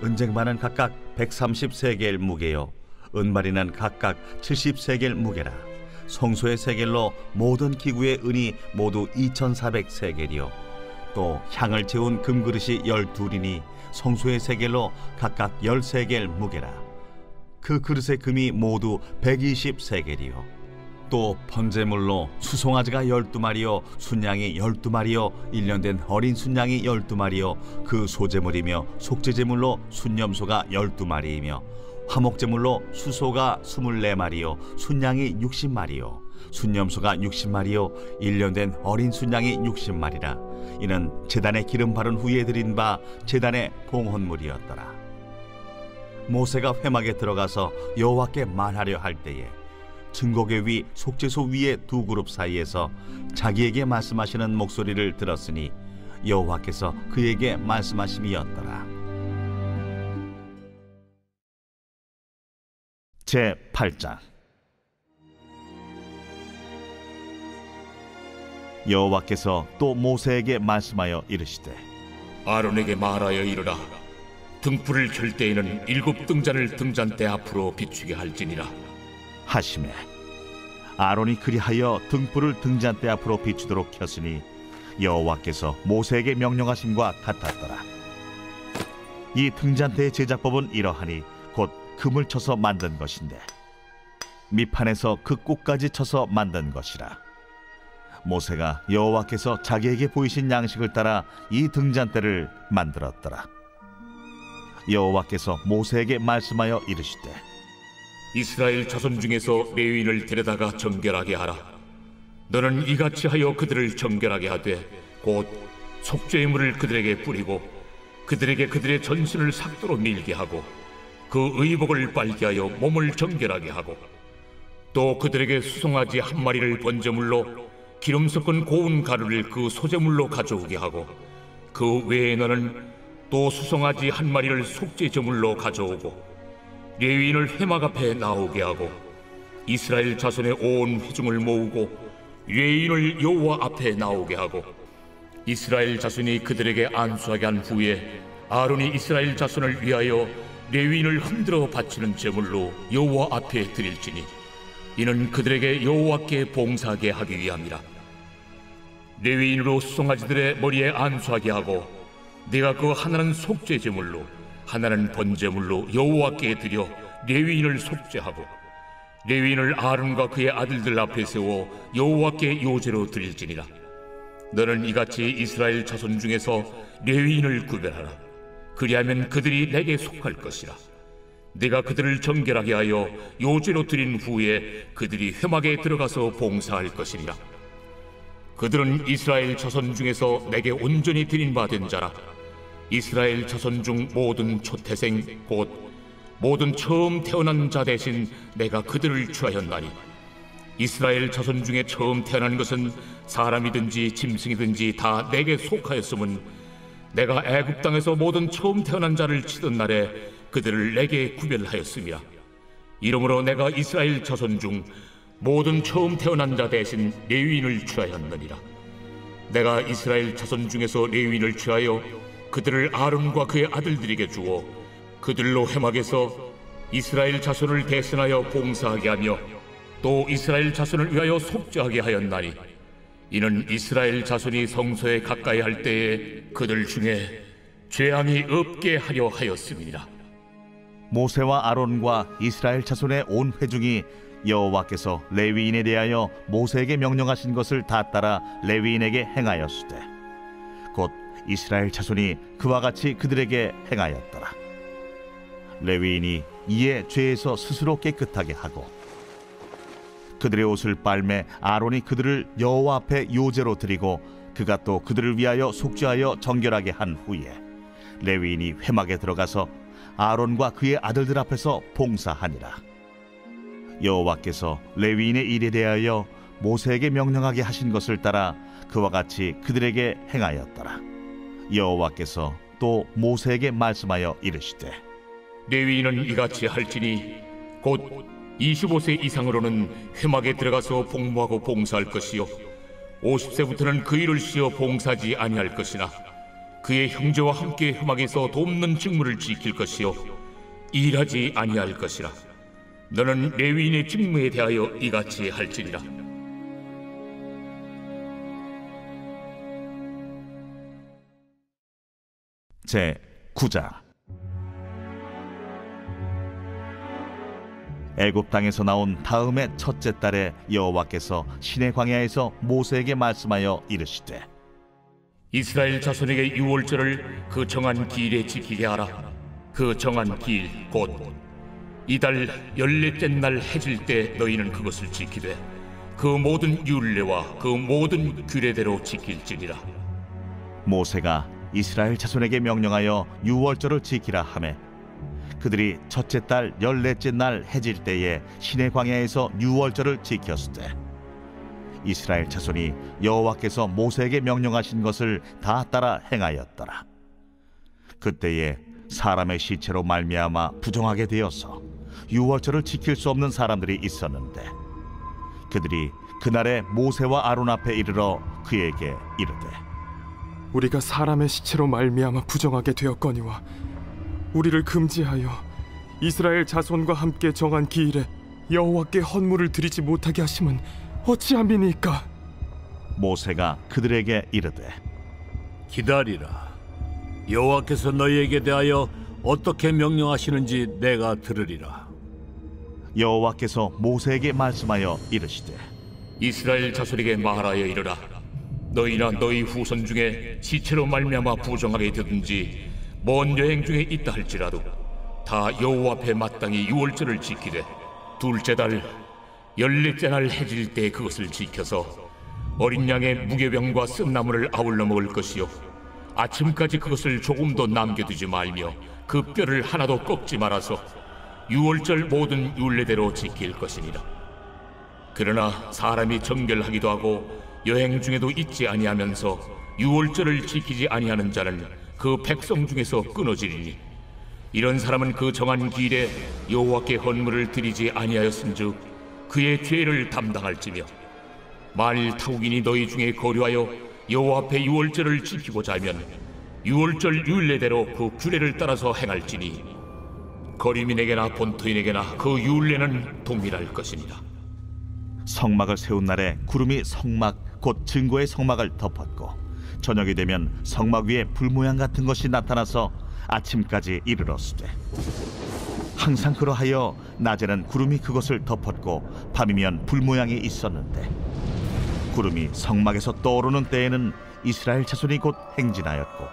은쟁반은 각각 130세겔 무게요 은바리는 각각 70세겔 무게라. 성소의 세겔로 모든 기구의 은이 모두 2400세겔이요 또 향을 채운 금그릇이 12이니 성소의 세겔로 각각 10세겔 무게라. 그 그릇의 금이 모두 120세겔이요 또 번제물로 수송아지가 12마리요 순양이 12마리요 1년 된 어린 순양이 12마리요 그 소제물이며 속죄제물로 순염소가 12마리이며 화목제물로 수소가 24마리요 순양이 60마리요 순염소가 60마리요 1년 된 어린 순양이 60마리라. 이는 제단에 기름 바른 후에 드린 바 제단의 봉헌물이었더라. 모세가 회막에 들어가서 여호와께 말하려 할 때에 증거궤 위 속죄소 위의 두 그룹 사이에서 자기에게 말씀하시는 목소리를 들었으니 여호와께서 그에게 말씀하심이었더라. 제8장. 여호와께서 또 모세에게 말씀하여 이르시되 아론에게 말하여 이르라. 등불을 켤 때에는 7 등잔을 등잔대 앞으로 비추게 할지니라 하시매 아론이 그리하여 등불을 등잔대 앞으로 비추도록 켰으니 여호와께서 모세에게 명령하심과 같았더라. 이 등잔대의 제작법은 이러하니 곧 금을 쳐서 만든 것인데 밑판에서 그 꼭까지 쳐서 만든 것이라. 모세가 여호와께서 자기에게 보이신 양식을 따라 이 등잔대를 만들었더라. 여호와께서 모세에게 말씀하여 이르시되 이스라엘 자손 중에서 레위인을 데려다가 정결하게 하라. 너는 이같이 하여 그들을 정결하게 하되 곧 속죄의 물을 그들에게 뿌리고 그들에게 그들의 전신을 삭도로 밀게 하고 그 의복을 빨게 하여 몸을 정결하게 하고 또 그들에게 수송아지 한 마리를 번제물로 기름 섞은 고운 가루를 그 소제물로 가져오게 하고 그 외에 너는 또 수송아지 한 마리를 속죄제물로 가져오고 레위인을 회막 앞에 나오게 하고 이스라엘 자손의 온 회중을 모으고 레위인을 여호와 앞에 나오게 하고 이스라엘 자손이 그들에게 안수하게 한 후에 아론이 이스라엘 자손을 위하여 레위인을 흔들어 바치는 제물로 여호와 앞에 드릴지니 이는 그들에게 여호와께 봉사하게 하기 위함이라. 레위인으로 수송아지들의 머리에 안수하게 하고 네가 그 하나는 속죄제물로 하나는 번제물로 여호와께 드려 레위인을 속죄하고 레위인을 아론과 그의 아들들 앞에 세워 여호와께 요제로 드릴지니라. 너는 이같이 이스라엘 자손 중에서 레위인을 구별하라. 그리하면 그들이 내게 속할 것이라. 네가 그들을 정결하게 하여 요제로 드린 후에 그들이 회막에 들어가서 봉사할 것이니라. 그들은 이스라엘 자손 중에서 내게 온전히 드린 바 된 자라. 이스라엘 자손 중 모든 초태생 곧 모든 처음 태어난 자 대신 내가 그들을 취하였나니 이스라엘 자손 중에 처음 태어난 것은 사람이든지 짐승이든지 다 내게 속하였음은 내가 애굽 땅에서 모든 처음 태어난 자를 치던 날에 그들을 내게 구별하였음이라. 이러므로 내가 이스라엘 자손 중 모든 처음 태어난 자 대신 레위인을 취하였느니라. 내가 이스라엘 자손 중에서 레위인을 취하여 그들을 아론과 그의 아들들에게 주어 그들로 회막에서 이스라엘 자손을 대신하여 봉사하게 하며 또 이스라엘 자손을 위하여 속죄하게 하였나니 이는 이스라엘 자손이 성소에 가까이 할 때에 그들 중에 죄악이 없게 하려 하였음이니라. 모세와 아론과 이스라엘 자손의 온 회중이 여호와께서 레위인에 대하여 모세에게 명령하신 것을 다 따라 레위인에게 행하였으되 곧 이스라엘 자손이 그와 같이 그들에게 행하였더라. 레위인이 이에 죄에서 스스로 깨끗하게 하고 그들의 옷을 빨매 아론이 그들을 여호와 앞에 요제로 드리고 그가 또 그들을 위하여 속죄하여 정결하게 한 후에 레위인이 회막에 들어가서 아론과 그의 아들들 앞에서 봉사하니라. 여호와께서 레위인의 일에 대하여 모세에게 명령하게 하신 것을 따라 그와 같이 그들에게 행하였더라. 여호와께서 또 모세에게 말씀하여 이르시되 레위인은 이같이 할지니 곧 25세 이상으로는 회막에 들어가서 복무하고 봉사할 것이요 50세부터는 그 일을 쉬어 봉사하지 아니할 것이나 그의 형제와 함께 회막에서 돕는 직무를 지킬 것이요 일하지 아니할 것이라. 너는 레위인의 직무에 대하여 이같이 할지니라. 제 9장. 애굽 땅에서 나온 다음의 첫째 달에 여호와께서 시내 광야에서 모세에게 말씀하여 이르시되 이스라엘 자손에게 유월절을 그 정한 기일에 지키게 하라. 그 정한 기일 곧 이달 14째 날 해질 때 너희는 그것을 지키되 그 모든 율례와 그 모든 규례대로 지킬지니라. 모세가 이스라엘 자손에게 명령하여 유월절을 지키라 하매 그들이 첫째 달 14째 날 해질 때에 시내 광야에서 유월절을 지켰으되 이스라엘 자손이 여호와께서 모세에게 명령하신 것을 다 따라 행하였더라. 그때에 사람의 시체로 말미암아 부정하게 되어서 유월절을 지킬 수 없는 사람들이 있었는데 그들이 그날에 모세와 아론 앞에 이르러 그에게 이르되 우리가 사람의 시체로 말미암아 부정하게 되었거니와 우리를 금지하여 이스라엘 자손과 함께 정한 기일에 여호와께 헌물을 드리지 못하게 하심은 어찌함이니까? 모세가 그들에게 이르되 기다리라. 여호와께서 너희에게 대하여 어떻게 명령하시는지 내가 들으리라. 여호와께서 모세에게 말씀하여 이르시되 이스라엘 자손에게 말하여 이르라. 너희나 너희 후손 중에 시체로 말미암아 부정하게 되든지 먼 여행 중에 있다 할지라도 다 여호와 앞에 마땅히 유월절을 지키되 둘째 달 14째 날 해질 때 그것을 지켜서 어린 양의 무교병과 쓴나물을 아울러 먹을 것이요 아침까지 그것을 조금도 남겨두지 말며 그 뼈를 하나도 꺾지 말아서 유월절 모든 율례대로 지킬 것이니라. 그러나 사람이 정결하기도 하고 여행 중에도 잊지 아니하면서 유월절을 지키지 아니하는 자는 그 백성 중에서 끊어지리니 이런 사람은 그 정한 기일에 여호와께 헌물을 드리지 아니하였은즉 그의 죄를 담당할지며 만일 타국인이 너희 중에 거류하여 여호와 앞에 유월절을 지키고자 하면 유월절 율례대로 그 규례를 따라서 행할지니 거류민에게나 본토인에게나 그 율례는 동일할 것이니라. 성막을 세운 날에 구름이 성막 곧 증거의 성막을 덮었고 저녁이 되면 성막 위에 불 모양 같은 것이 나타나서 아침까지 이르렀으되 항상 그러하여 낮에는 구름이 그것을 덮었고 밤이면 불 모양이 있었는데 구름이 성막에서 떠오르는 때에는 이스라엘 자손이 곧 행진하였고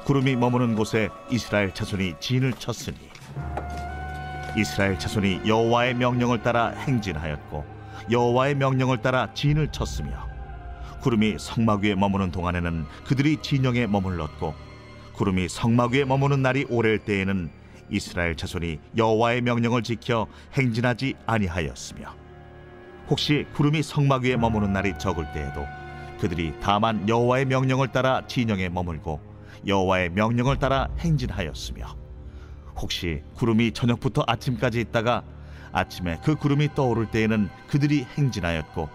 구름이 머무는 곳에 이스라엘 자손이 진을 쳤으니 이스라엘 자손이 여호와의 명령을 따라 행진하였고 여호와의 명령을 따라 진을 쳤으며 구름이 성막 위에 머무는 동안에는 그들이 진영에 머물렀고 구름이 성막 위에 머무는 날이 오랠 때에는 이스라엘 자손이 여호와의 명령을 지켜 행진하지 아니하였으며 혹시 구름이 성막 위에 머무는 날이 적을 때에도 그들이 다만 여호와의 명령을 따라 진영에 머물고 여호와의 명령을 따라 행진하였으며 혹시 구름이 저녁부터 아침까지 있다가 아침에 그 구름이 떠오를 때에는 그들이 행진하였고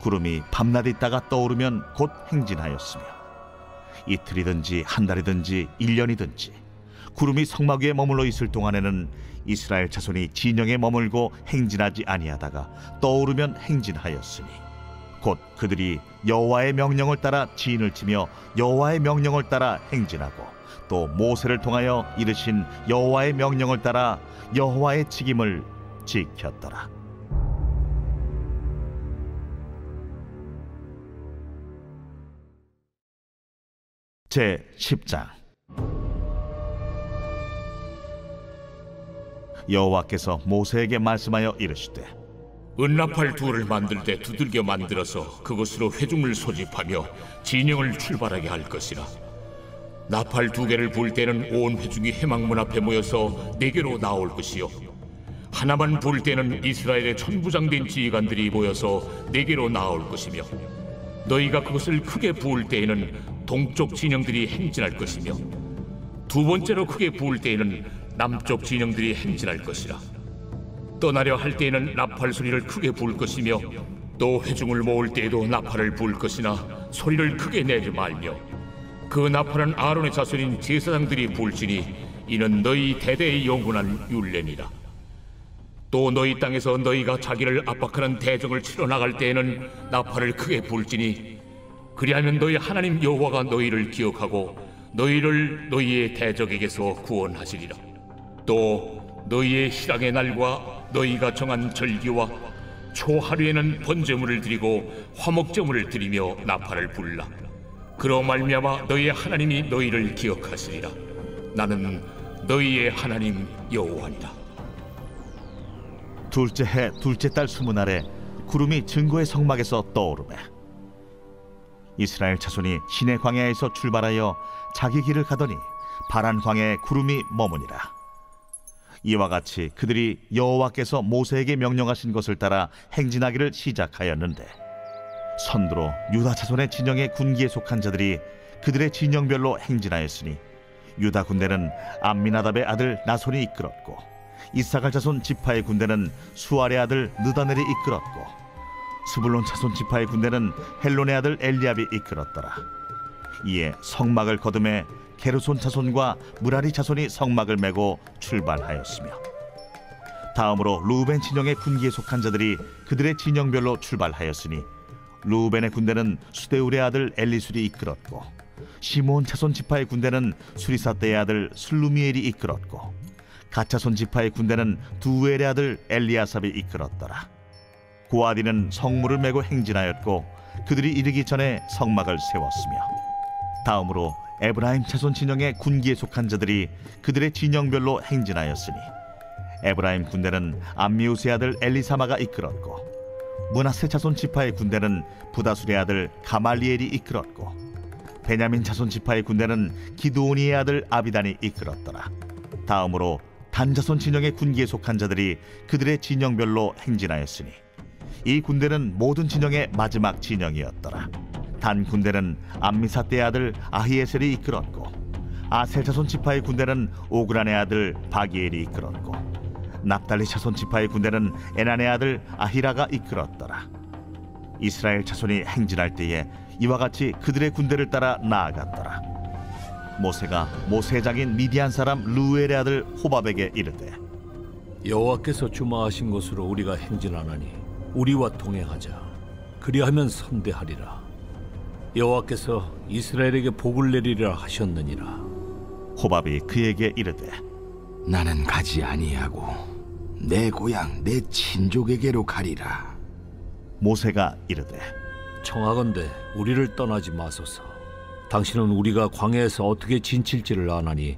구름이 밤낮 있다가 떠오르면 곧 행진하였으며 이틀이든지 한 달이든지 1년이든지 구름이 성막 위에 머물러 있을 동안에는 이스라엘 자손이 진영에 머물고 행진하지 아니하다가 떠오르면 행진하였으니 곧 그들이 여호와의 명령을 따라 진을 치며 여호와의 명령을 따라 행진하고 또 모세를 통하여 이르신 여호와의 명령을 따라 여호와의 직임을 지켰더라. 제 10장. 여호와께서 모세에게 말씀하여 이르시되 은나팔 둘을 만들 때 두들겨 만들어서 그것으로 회중을 소집하며 진영을 출발하게 할 것이라. 나팔 두 개를 불 때는 온 회중이 회막문 앞에 모여서 네게로 나올 것이요, 하나만 불 때는 이스라엘의 천부장된 지휘관들이 모여서 네게로 나올 것이며, 너희가 그것을 크게 부을 때에는 동쪽 진영들이 행진할 것이며, 두 번째로 크게 부을 때에는 남쪽 진영들이 행진할 것이라. 떠나려 할 때에는 나팔 소리를 크게 부을 것이며, 또 회중을 모을 때에도 나팔을 부을 것이나 소리를 크게 내지 말며, 그 나팔은 아론의 자손인 제사장들이 부을지니 이는 너희 대대의 영원한 율례니라. 또 너희 땅에서 너희가 자기를 압박하는 대적을 치러 나갈 때에는 나팔을 크게 부을지니, 그리하면 너희 하나님 여호와가 너희를 기억하고 너희를 너희의 대적에게서 구원하시리라. 또 너희의 희락의 날과 너희가 정한 절기와 초하루에는 번제물을 드리고 화목제물을 드리며 나팔을 불라. 그로 말미암아 너희의 하나님이 너희를 기억하시리라. 나는 너희의 하나님 여호와니라. 둘째 해 둘째 달 20날에 구름이 증거의 성막에서 떠오르매 이스라엘 자손이 시내 광야에서 출발하여 자기 길을 가더니 파란 광야에 구름이 머무니라. 이와 같이 그들이 여호와께서 모세에게 명령하신 것을 따라 행진하기를 시작하였는데, 선두로 유다 자손의 진영의 군기에 속한 자들이 그들의 진영별로 행진하였으니, 유다 군대는 암미나답의 아들 나손이 이끌었고, 이사갈 자손 지파의 군대는 수알의 아들 느다넬이 이끌었고, 스불론 자손 지파의 군대는 헬론의 아들 엘리압이 이끌었더라. 이에 성막을 거두매 게르손 자손과 무라리 자손이 성막을 메고 출발하였으며, 다음으로 루벤 진영의 군기에 속한 자들이 그들의 진영별로 출발하였으니, 루벤의 군대는 수데울의 아들 엘리술이 이끌었고, 시몬 자손 지파의 군대는 수리사떼의 아들 슬루미엘이 이끌었고, 갓 자손 지파의 군대는 두엘의 아들 엘리아삽이 이끌었더라. 고아디는 성물을 메고 행진하였고, 그들이 이르기 전에 성막을 세웠으며, 다음으로 에브라임 자손 진영의 군기에 속한 자들이 그들의 진영별로 행진하였으니, 에브라임 군대는 암미우스의 아들 엘리사마가 이끌었고, 므낫세 자손 지파의 군대는 부다술의 아들 가말리엘이 이끌었고, 베냐민 자손 지파의 군대는 기드오니의 아들 아비단이 이끌었더라. 다음으로 단 자손 진영의 군기에 속한 자들이 그들의 진영별로 행진하였으니, 이 군대는 모든 진영의 마지막 진영이었더라. 단 군대는 암미사떼의 아들 아히에셀이 이끌었고, 아셀 자손 지파의 군대는 오그란의 아들 바기엘이 이끌었고, 납달리 자손 지파의 군대는 에난의 아들 아히라가 이끌었더라. 이스라엘 자손이 행진할 때에 이와 같이 그들의 군대를 따라 나아갔더라. 모세가 모세의 장인 미디안 사람 루엘의 아들 호밥에게 이르되, 여호와께서 주마하신 곳으로 우리가 행진하나니 우리와 동행하자. 그리하면 선대하리라. 여호와께서 이스라엘에게 복을 내리리라 하셨느니라. 호밥이 그에게 이르되, 나는 가지 아니하고 내 고향 내 친족에게로 가리라. 모세가 이르되, 청하건대 우리를 떠나지 마소서. 당신은 우리가 광야에서 어떻게 진칠지를 아나니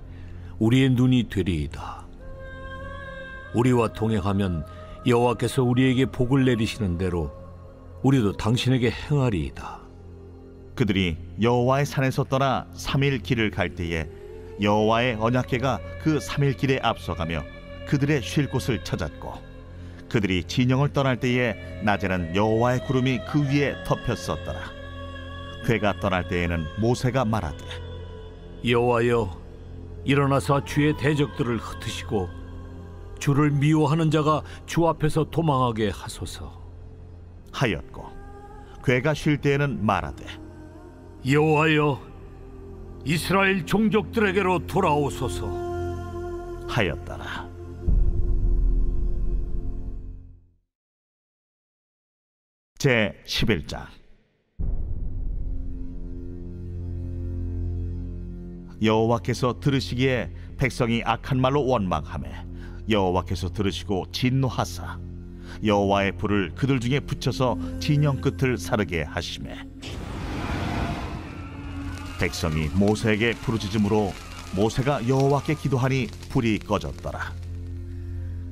우리의 눈이 되리이다. 우리와 동행하면 여호와께서 우리에게 복을 내리시는 대로 우리도 당신에게 행하리이다. 그들이 여호와의 산에서 떠나 3일 길을 갈 때에 여호와의 언약궤가 그 3일 길에 앞서가며 그들의 쉴 곳을 찾았고, 그들이 진영을 떠날 때에 낮에는 여호와의 구름이 그 위에 덮였었더라. 궤가 떠날 때에는 모세가 말하되, 여호와여, 일어나사 주의 대적들을 흩으시고 주를 미워하는 자가 주 앞에서 도망하게 하소서 하였고, 궤가 쉴 때에는 말하되, 여호와여, 이스라엘 종족들에게로 돌아오소서 하였더라. 제 11장. 여호와께서 들으시기에 백성이 악한 말로 원망하매 여호와께서 들으시고 진노하사 여호와의 불을 그들 중에 붙여서 진영 끝을 사르게 하시매 백성이 모세에게 부르짖음으로 모세가 여호와께 기도하니 불이 꺼졌더라.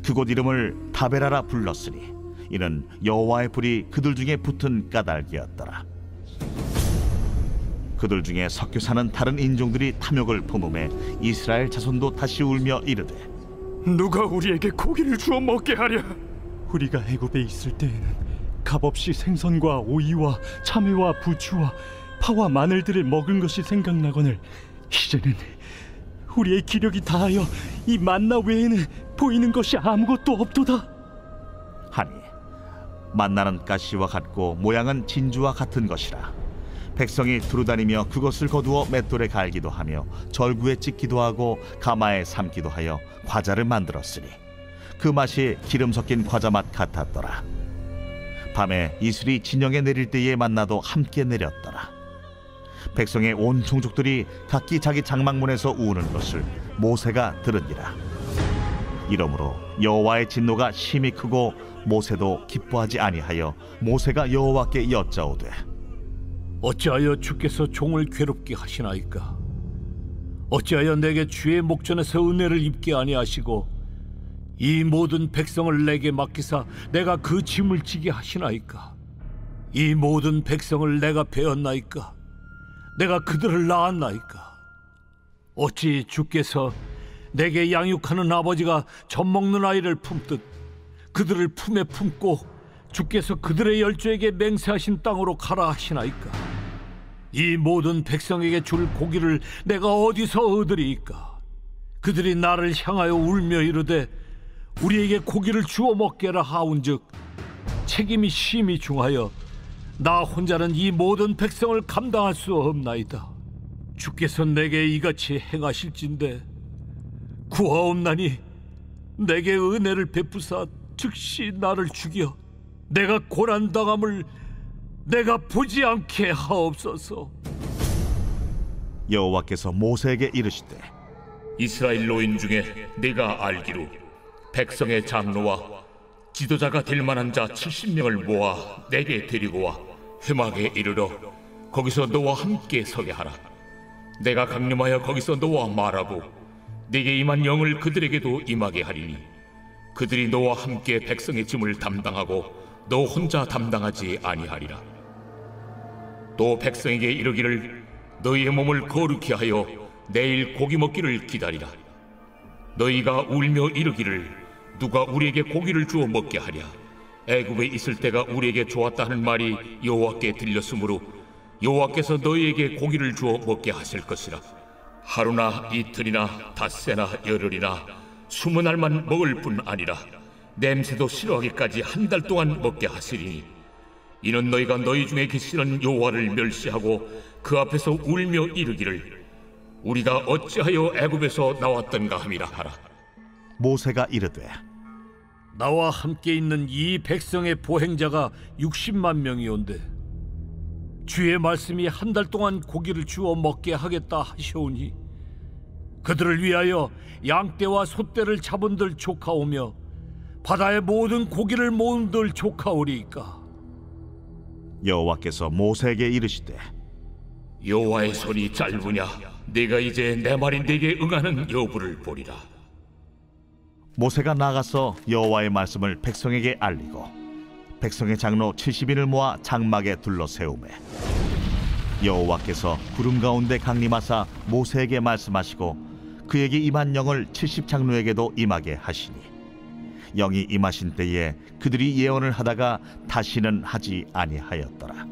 그곳 이름을 다베라라 불렀으니 이는 여호와의 불이 그들 중에 붙은 까닭이었더라. 그들 중에 섞여 사는 다른 인종들이 탐욕을 품음에 이스라엘 자손도 다시 울며 이르되 누가 우리에게 고기를 주어 먹게 하랴? 우리가 애굽에 있을 때에는 값없이 생선과 오이와 참외와 부추와 파와 마늘들을 먹은 것이 생각나거늘 이제는 우리의 기력이 다하여 이 만나 외에는 보이는 것이 아무것도 없도다 하니 만나는 가시와 같고 모양은 진주와 같은 것이라. 백성이 두루다니며 그것을 거두어 맷돌에 갈기도 하며 절구에 찍기도 하고 가마에 삶기도 하여 과자를 만들었으니 그 맛이 기름 섞인 과자 맛 같았더라. 밤에 이슬이 진영에 내릴 때에 만나도 함께 내렸더라. 백성의 온 종족들이 각기 자기 장막문에서 우는 것을 모세가 들으니라. 이러므로 여호와의 진노가 심히 크고 모세도 기뻐하지 아니하여 모세가 여호와께 여짜오되 어찌하여 주께서 종을 괴롭게 하시나이까? 어찌하여 내게 주의 목전에서 은혜를 입게 아니하시고 이 모든 백성을 내게 맡기사 내가 그 짐을 지게 하시나이까? 이 모든 백성을 내가 베었나이까? 내가 그들을 낳았나이까? 어찌 주께서 내게 양육하는 아버지가 젖먹는 아이를 품듯 그들을 품에 품고 주께서 그들의 열조에게 맹세하신 땅으로 가라 하시나이까? 이 모든 백성에게 줄 고기를 내가 어디서 얻으리이까? 그들이 나를 향하여 울며 이르되 우리에게 고기를 주어 먹게라 하온즉 책임이 심히 중하여 나 혼자는 이 모든 백성을 감당할 수 없나이다. 주께서 내게 이같이 행하실진대 구하옵나니 내게 은혜를 베푸사 즉시 나를 죽여 내가 고난당함을 내가 보지 않게 하옵소서. 여호와께서 모세에게 이르시되 이스라엘 노인 중에 네가 알기로 백성의 장로와 지도자가 될 만한 자 70명을 모아 내게 데리고 와 회막에 이르러 거기서 너와 함께 서게 하라. 내가 강림하여 거기서 너와 말하고 네게 임한 영을 그들에게도 임하게 하리니 그들이 너와 함께 백성의 짐을 담당하고 너 혼자 담당하지 아니하리라. 또 백성에게 이르기를 너희의 몸을 거룩히 하여 내일 고기 먹기를 기다리라. 너희가 울며 이르기를 누가 우리에게 고기를 주어 먹게 하랴? 애굽에 있을 때가 우리에게 좋았다 하는 말이 여호와께 들렸으므로 여호와께서 너희에게 고기를 주어 먹게 하실 것이라. 하루나 이틀이나 닷새나 열흘이나 20날만 먹을 뿐 아니라 냄새도 싫어하기까지 한 달 동안 먹게 하시리니 이는 너희가 너희 중에 계시는 여호와를 멸시하고 그 앞에서 울며 이르기를 우리가 어찌하여 애굽에서 나왔던가 함이라 하라. 모세가 이르되 나와 함께 있는 이 백성의 보행자가 60만 명이온데 주의 말씀이 한 달 동안 고기를 주어 먹게 하겠다 하시오니 그들을 위하여 양떼와 소떼를 잡은들 조카오며 바다의 모든 고기를 모은들 조카오리이까. 여호와께서 모세에게 이르시되 여호와의 손이 짧으냐? 네가 이제 내 말이 네게 응하는 여부를 보리라. 모세가 나가서 여호와의 말씀을 백성에게 알리고 백성의 장로 70인을 모아 장막에 둘러 세우매 여호와께서 구름 가운데 강림하사 모세에게 말씀하시고 그에게 임한 영을 70장로에게도 임하게 하시니 영이 임하신 때에 그들이 예언을 하다가 다시는 하지 아니하였더라.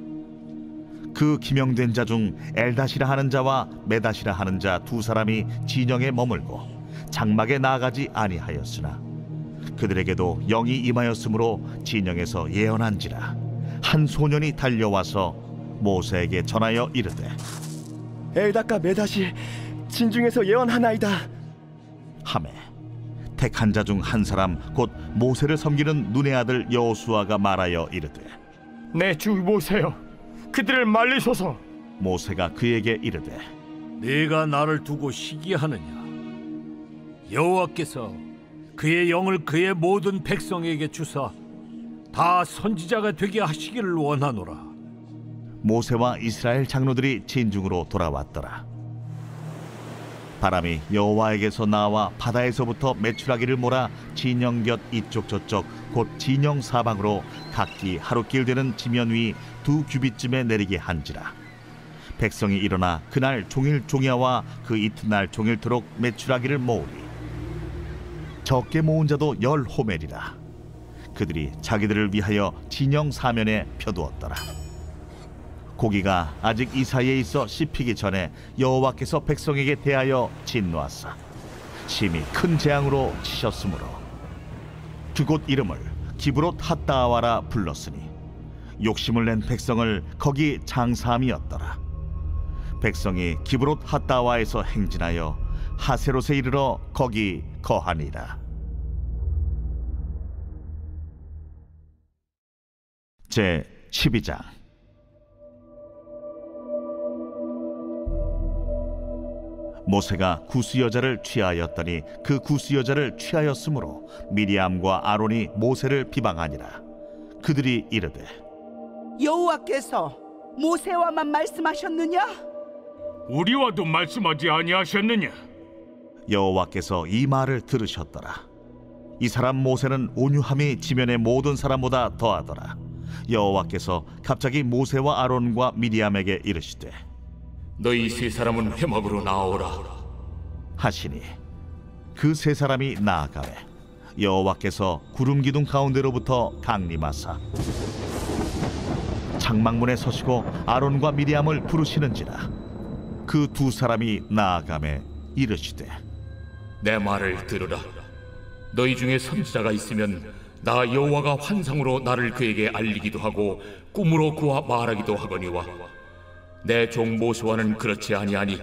그 기명된 자 중 엘다시라 하는 자와 메다시라 하는 자 두 사람이 진영에 머물고 장막에 나아가지 아니하였으나 그들에게도 영이 임하였으므로 진영에서 예언한지라. 한 소년이 달려와서 모세에게 전하여 이르되 엘다가 메다시 진중에서 예언하나이다 하매 택한 자 중 한 사람 곧 모세를 섬기는 눈의 아들 여호수아가 말하여 이르되 내 주 모세여, 그들을 말리소서. 모세가 그에게 이르되 네가 나를 두고 시기하느냐? 여호와께서 그의 영을 그의 모든 백성에게 주사 다 선지자가 되게 하시기를 원하노라. 모세와 이스라엘 장로들이 진중으로 돌아왔더라. 바람이 여호와에게서 나와 바다에서부터 메추라기를 몰아 진영 곁 이쪽 저쪽 곧 진영 사방으로 각기 하루길 되는 지면 위 2규빗쯤에 내리게 한지라. 백성이 일어나 그날 종일 종야와 그 이튿날 종일토록 메추라기를 모으리. 적게 모은 자도 10호멜이라. 그들이 자기들을 위하여 진영 사면에 펴두었더라. 고기가 아직 이 사이에 있어 씹히기 전에 여호와께서 백성에게 대하여 진노하사 심히 큰 재앙으로 치셨으므로 그곳 이름을 기브롯 핫다아와라 불렀으니 욕심을 낸 백성을 거기 장사함이었더라. 백성이 기브롯 핫다아와에서 행진하여 하세롯에 이르러 거기 거하니라. 제 12장. 모세가 구스 여자를 취하였더니 그 구스 여자를 취하였으므로 미리암과 아론이 모세를 비방하니라. 그들이 이르되 여호와께서 모세와만 말씀하셨느냐? 우리와도 말씀하지 아니하셨느냐? 여호와께서 이 말을 들으셨더라. 이 사람 모세는 온유함이 지면의 모든 사람보다 더하더라. 여호와께서 갑자기 모세와 아론과 미리암에게 이르시되 너희 세 사람은 회막으로 나오라 하시니 그 세 사람이 나아가매 여호와께서 구름 기둥 가운데로부터 강림하사 장막문에 서시고 아론과 미리암을 부르시는지라. 그 두 사람이 나아가매 이르시되 내 말을 들으라. 너희 중에 선지자가 있으면 나 여호와가 환상으로 나를 그에게 알리기도 하고 꿈으로 그와 말하기도 하거니와 내 종 모세와는 그렇지 아니하니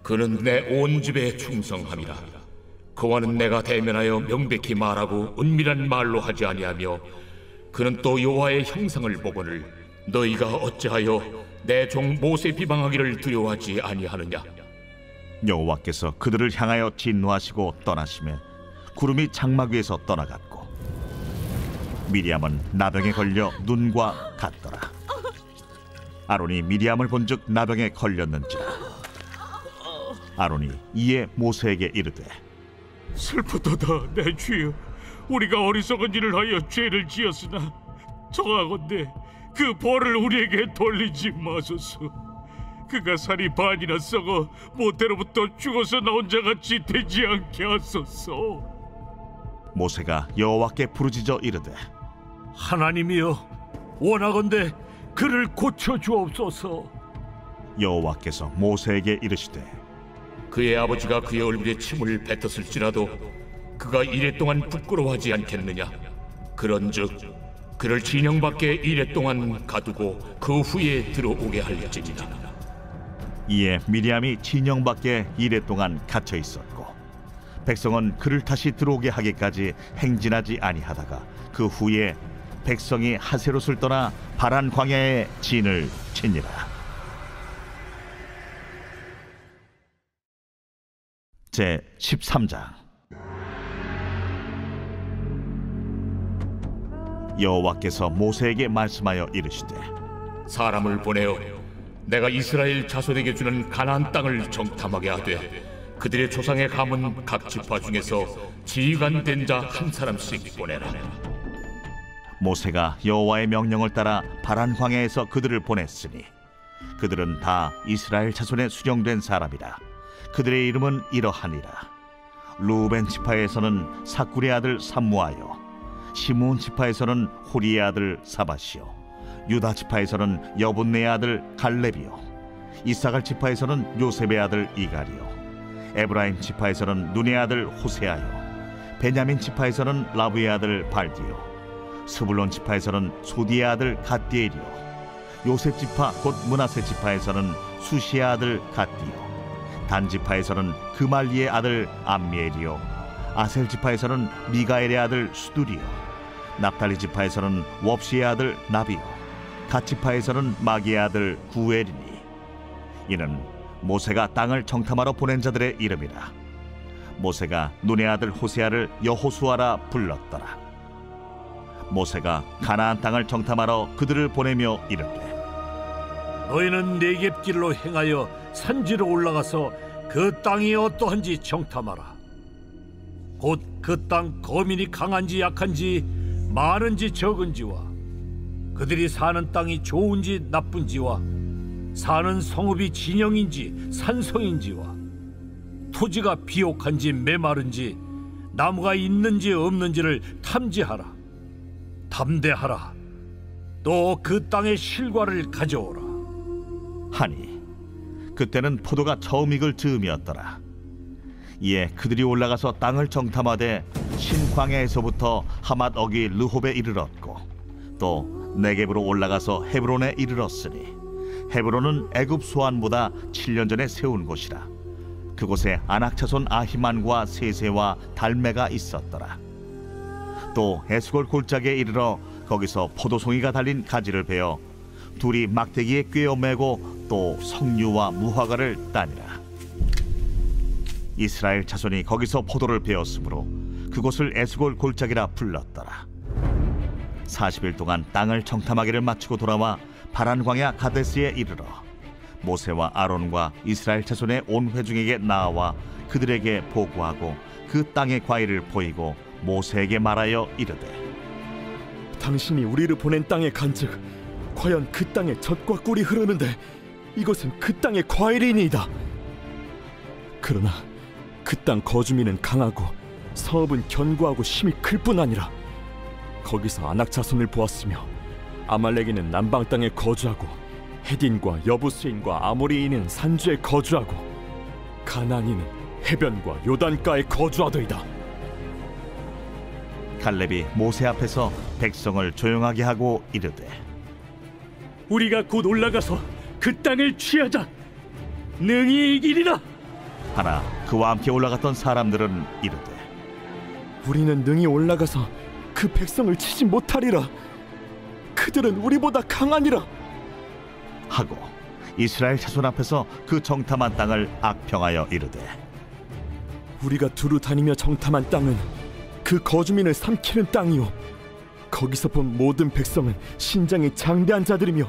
그는 내 온 집에 충성함이라. 그와는 내가 대면하여 명백히 말하고 은밀한 말로 하지 아니하며 그는 또 여호와의 형상을 보거늘 너희가 어찌하여 내 종 모세 비방하기를 두려워하지 아니하느냐? 여호와께서 그들을 향하여 진노하시고 떠나시매 구름이 장막 위에서 떠나갔고 미리암은 나병에 걸려 눈과 같더라. 아론이 미리암을 본즉 나병에 걸렸는지라. 아론이 이에 모세에게 이르되 슬프도다 내 주여, 우리가 어리석은 일을 하여 죄를 지었으나 청하건대 그 벌을 우리에게 돌리지 마소서. 그가 살이 반이나 썩어 모태로부터 죽어서 나온 자같이 되지 않게 하소서. 모세가 여호와께 부르짖어 이르되 하나님이여, 원하건대 그를 고쳐 주옵소서. 여호와께서 모세에게 이르시되 그의 아버지가 그의 얼굴에 침을 뱉었을지라도 그가 이래 동안 부끄러워하지 않겠느냐? 그런즉 그를 진영 밖에 이래 동안 가두고 그 후에 들어오게 할지니라. 이에 미리암이 진영 밖에 이래 동안 갇혀 있었고 백성은 그를 다시 들어오게 하기까지 행진하지 아니하다가 그 후에 백성이 하세롯을 떠나 바란 광야에 진을 치니라. 제 13장. 여호와께서 모세에게 말씀하여 이르시되 사람을 보내어 내가 이스라엘 자손에게 주는 가나안 땅을 정탐하게 하되 그들의 조상의 가문 각 지파 중에서 지휘관 된 자 한 사람씩 보내라. 모세가 여호와의 명령을 따라 바란 광야에서 그들을 보냈으니 그들은 다 이스라엘 자손에 수령된 사람이라. 그들의 이름은 이러하니라. 루벤 지파에서는 사쿠의 아들 삼무아요, 시므온 지파에서는 호리의 아들 사바시요, 유다 지파에서는 여분네의 아들 갈렙이요, 이사갈 지파에서는 요셉의 아들 이갈이요, 에브라임 지파에서는 눈의 아들 호세아요, 베냐민 지파에서는 라브의 아들 발디요, 스불론 지파에서는 소디의 아들 갓디엘이요, 요셉 지파 곧 므낫세 지파에서는 수시의 아들 갓디요, 단 지파에서는 그말리의 아들 암미엘이요, 아셀 지파에서는 미가엘의 아들 수두리요, 납달리 지파에서는 웁시의 아들 나비요, 갓 지파에서는 마기의 아들 구엘이니 이는 모세가 땅을 정탐하러 보낸 자들의 이름이라. 모세가 눈의 아들 호세아를 여호수아라 불렀더라. 모세가 가나안 땅을 정탐하러 그들을 보내며 이르되, 너희는 네겝길로 행하여 산지로 올라가서 그 땅이 어떠한지 정탐하라. 곧 그 땅 거민이 강한지 약한지 많은지 적은지와 그들이 사는 땅이 좋은지 나쁜지와 사는 성읍이 진영인지 산성인지와 토지가 비옥한지 메마른지 나무가 있는지 없는지를 탐지하라. 담대하라. 또 그 땅의 실과를 가져오라. 하니 그때는 포도가 처음 익을 즈음이었더라. 이에 그들이 올라가서 땅을 정탐하되 신광야에서부터 하맛 어기 르홉에 이르렀고 또 네겝으로 올라가서 헤브론에 이르렀으니 헤브론은 애굽 소안보다 7년 전에 세운 곳이라. 그곳에 아낙 자손 아히만과 세세와 달메가 있었더라. 또 에스골 골짜기에 이르러 거기서 포도송이가 달린 가지를 베어 둘이 막대기에 꿰어 매고 또 석류와 무화과를 따니라. 이스라엘 자손이 거기서 포도를 베었으므로 그곳을 에스골 골짜기라 불렀더라. 40일 동안 땅을 정탐하기를 마치고 돌아와 바란 광야 가데스에 이르러 모세와 아론과 이스라엘 자손의 온 회중에게 나와 그들에게 보고하고 그 땅의 과일을 보이고 모세에게 말하여 이르되, 당신이 우리를 보낸 땅에 간즉 과연 그 땅에 젖과 꿀이 흐르는데 이것은 그 땅의 과일이니이다. 그러나 그 땅 거주민은 강하고 성읍은 견고하고 힘이 클 뿐 아니라 거기서 아낙 자손을 보았으며 아말렉인은 남방 땅에 거주하고 헤딘과 여부스인과 아모리인은 산주에 거주하고 가나안인은 해변과 요단가에 거주하더이다. 갈렙이 모세 앞에서 백성을 조용하게 하고 이르되, 우리가 곧 올라가서 그 땅을 취하자. 능히 이기리라. 하나 그와 함께 올라갔던 사람들은 이르되, 우리는 능히 올라가서 그 백성을 치지 못하리라. 그들은 우리보다 강하니라. 하고 이스라엘 자손 앞에서 그 정탐한 땅을 악평하여 이르되, 우리가 두루 다니며 정탐한 땅은 그 거주민을 삼키는 땅이요 거기서 본 모든 백성은 신장이 장대한 자들이며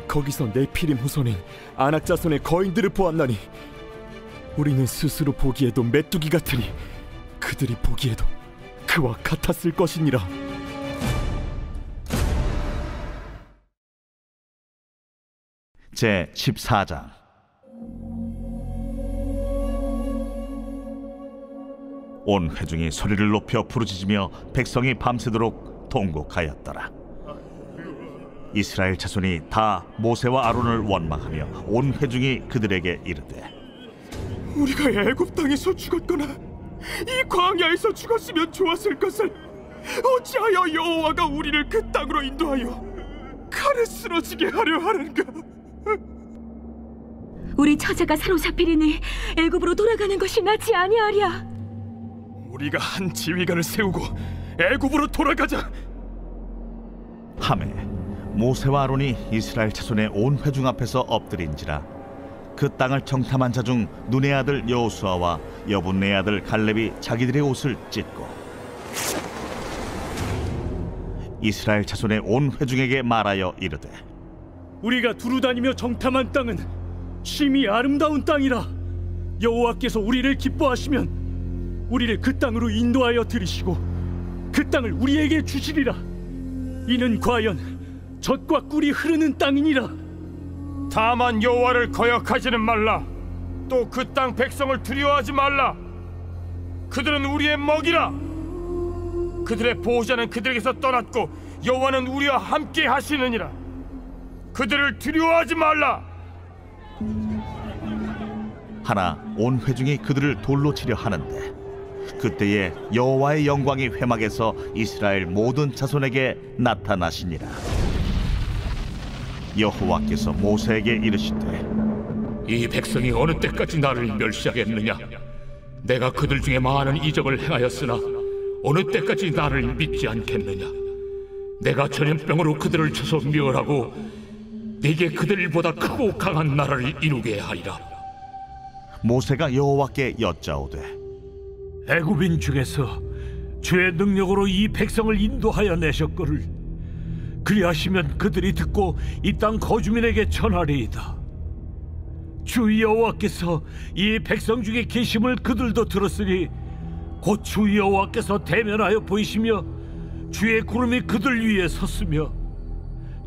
거기서 네피림 후손인 아낙 자손의 거인들을 보았나니 우리는 스스로 보기에도 메뚜기 같으니 그들이 보기에도 그와 같았을 것이니라. 제 14장. 온 회중이 소리를 높여 부르짖으며 백성이 밤새도록 통곡하였더라. 이스라엘 자손이 다 모세와 아론을 원망하며 온 회중이 그들에게 이르되, 우리가 애굽 땅에서 죽었거나 이 광야에서 죽었으면 좋았을 것을 어찌하여 여호와가 우리를 그 땅으로 인도하여 칼에 쓰러지게 하려 하는가? 우리 처자가 사로잡히리니 애굽으로 돌아가는 것이 낫지 아니하랴. 우리가 한 지휘관을 세우고 애굽으로 돌아가자. 하매 모세와 아론이 이스라엘 자손의 온 회중 앞에서 엎드린지라. 그 땅을 정탐한 자 중 눈의 아들 여호수아와 여분네 아들 갈렙이 자기들의 옷을 찢고 이스라엘 자손의 온 회중에게 말하여 이르되, 우리가 두루 다니며 정탐한 땅은 심히 아름다운 땅이라. 여호와께서 우리를 기뻐하시면 우리를 그 땅으로 인도하여 들이시고 그 땅을 우리에게 주시리라. 이는 과연 젖과 꿀이 흐르는 땅이니라. 다만 여호와를 거역하지는 말라. 또 그 땅 백성을 두려워하지 말라. 그들은 우리의 먹이라. 그들의 보호자는 그들에게서 떠났고 여호와는 우리와 함께 하시느니라. 그들을 두려워하지 말라. 하나 온 회중이 그들을 돌로 치려 하는데 그때에 여호와의 영광이 회막에서 이스라엘 모든 자손에게 나타나시니라. 여호와께서 모세에게 이르시되, 이 백성이 어느 때까지 나를 멸시하겠느냐? 내가 그들 중에 많은 이적을 행하였으나 어느 때까지 나를 믿지 않겠느냐? 내가 전염병으로 그들을 쳐서 멸하고 네게 그들보다 크고 강한 나라를 이루게 하리라. 모세가 여호와께 여짜오되 애굽인 중에서 주의 능력으로 이 백성을 인도하여 내셨거를 그리하시면 그들이 듣고 이 땅 거주민에게 전하리이다. 주 여호와께서 이 백성 중에 계심을 그들도 들었으니 곧 주 여호와께서 대면하여 보이시며 주의 구름이 그들 위에 섰으며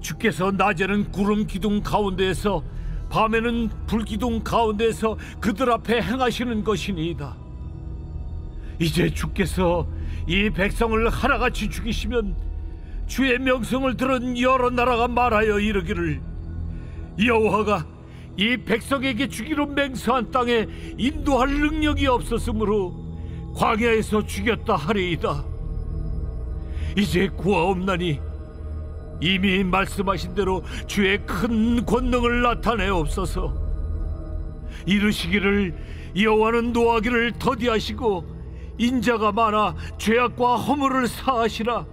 주께서 낮에는 구름 기둥 가운데에서 밤에는 불 기둥 가운데에서 그들 앞에 행하시는 것이니이다. 이제 주께서 이 백성을 하나같이 죽이시면 주의 명성을 들은 여러 나라가 말하여 이르기를 여호와가 이 백성에게 주기로 맹세한 땅에 인도할 능력이 없었으므로 광야에서 죽였다 하리이다. 이제 구하옵나니 이미 말씀하신 대로 주의 큰 권능을 나타내옵소서. 이르시기를 여호와는 노하기를 더디하시고 인자가 많아 죄악과 허물을 사하시라.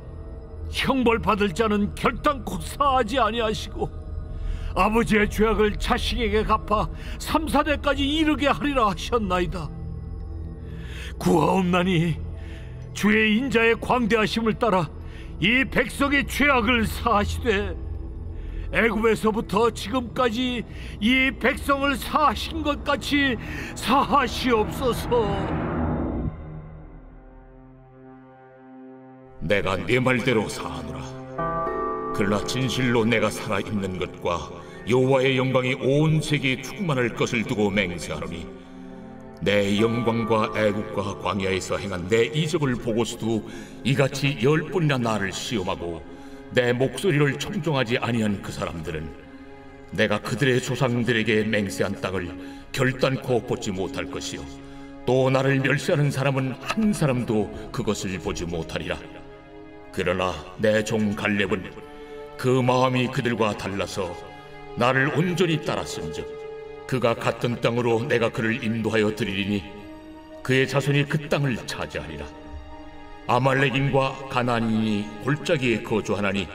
형벌받을 자는 결단코 사하지 아니하시고 아버지의 죄악을 자식에게 갚아 3, 4대까지 이르게 하리라 하셨나이다. 구하옵나니 주의 인자의 광대하심을 따라 이 백성의 죄악을 사하시되 애굽에서부터 지금까지 이 백성을 사하신 것 같이 사하시옵소서. 내가 네 말대로 사하노라. 그러나 진실로 내가 살아있는 것과 여호와의 영광이 온 세계에 충만할 것을 두고 맹세하노니 내 영광과 애국과 광야에서 행한 내 이적을 보고서도 이같이 10번이나 나를 시험하고 내 목소리를 청종하지 아니한 그 사람들은 내가 그들의 조상들에게 맹세한 땅을 결단코 보지 못할 것이요 또 나를 멸시하는 사람은 한 사람도 그것을 보지 못하리라. 그러나 내 종 갈렙은 그 마음이 그들과 달라서 나를 온전히 따랐은즉 그가 갔던 땅으로 내가 그를 인도하여 드리리니 그의 자손이 그 땅을 차지하리라. 아말렉인과 가나안인이 골짜기에 거주하나니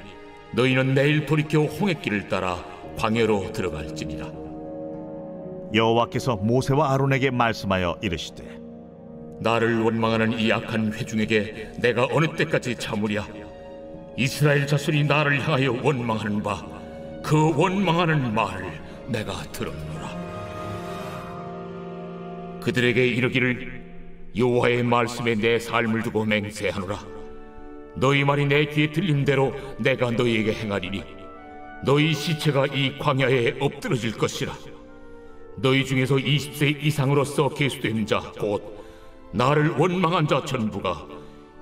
너희는 내일 돌이켜 홍해길을 따라 광야로 들어갈지니라. 여호와께서 모세와 아론에게 말씀하여 이르시되 나를 원망하는 이 악한 회중에게 내가 어느 때까지 참으랴. 이스라엘 자손이 나를 향하여 원망하는 바 그 원망하는 말을 내가 들었노라. 그들에게 이르기를 여호와의 말씀에 내 삶을 두고 맹세하노라. 너희 말이 내 귀에 들린 대로 내가 너희에게 행하리니 너희 시체가 이 광야에 엎드러질 것이라. 너희 중에서 20세 이상으로서 계수된 자 곧 나를 원망한 자 전부가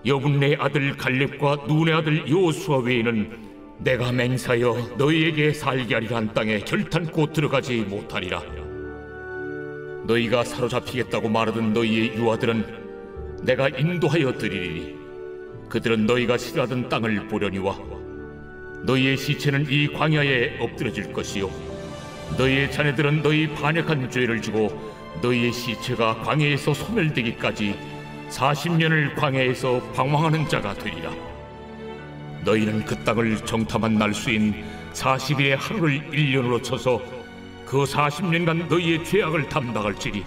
여분네 아들 갈렙과 눈의 아들 여호수아 외에는 내가 맹세하여 너희에게 살게 하리라 한 땅에 결탄코 들어가지 못하리라. 너희가 사로잡히겠다고 말하던 너희의 유아들은 내가 인도하여 드리리니 그들은 너희가 싫어하던 땅을 보려니와 너희의 시체는 이 광야에 엎드러질 것이요 너희의 자녀들은 너희 반역한 죄를 지고 너희의 시체가 광야에서 소멸되기까지 40년을 광야에서 방황하는 자가 되리라. 너희는 그 땅을 정탐한 날수인 40일의 하루를 1년으로 쳐서 그 40년간 너희의 죄악을 담당할지니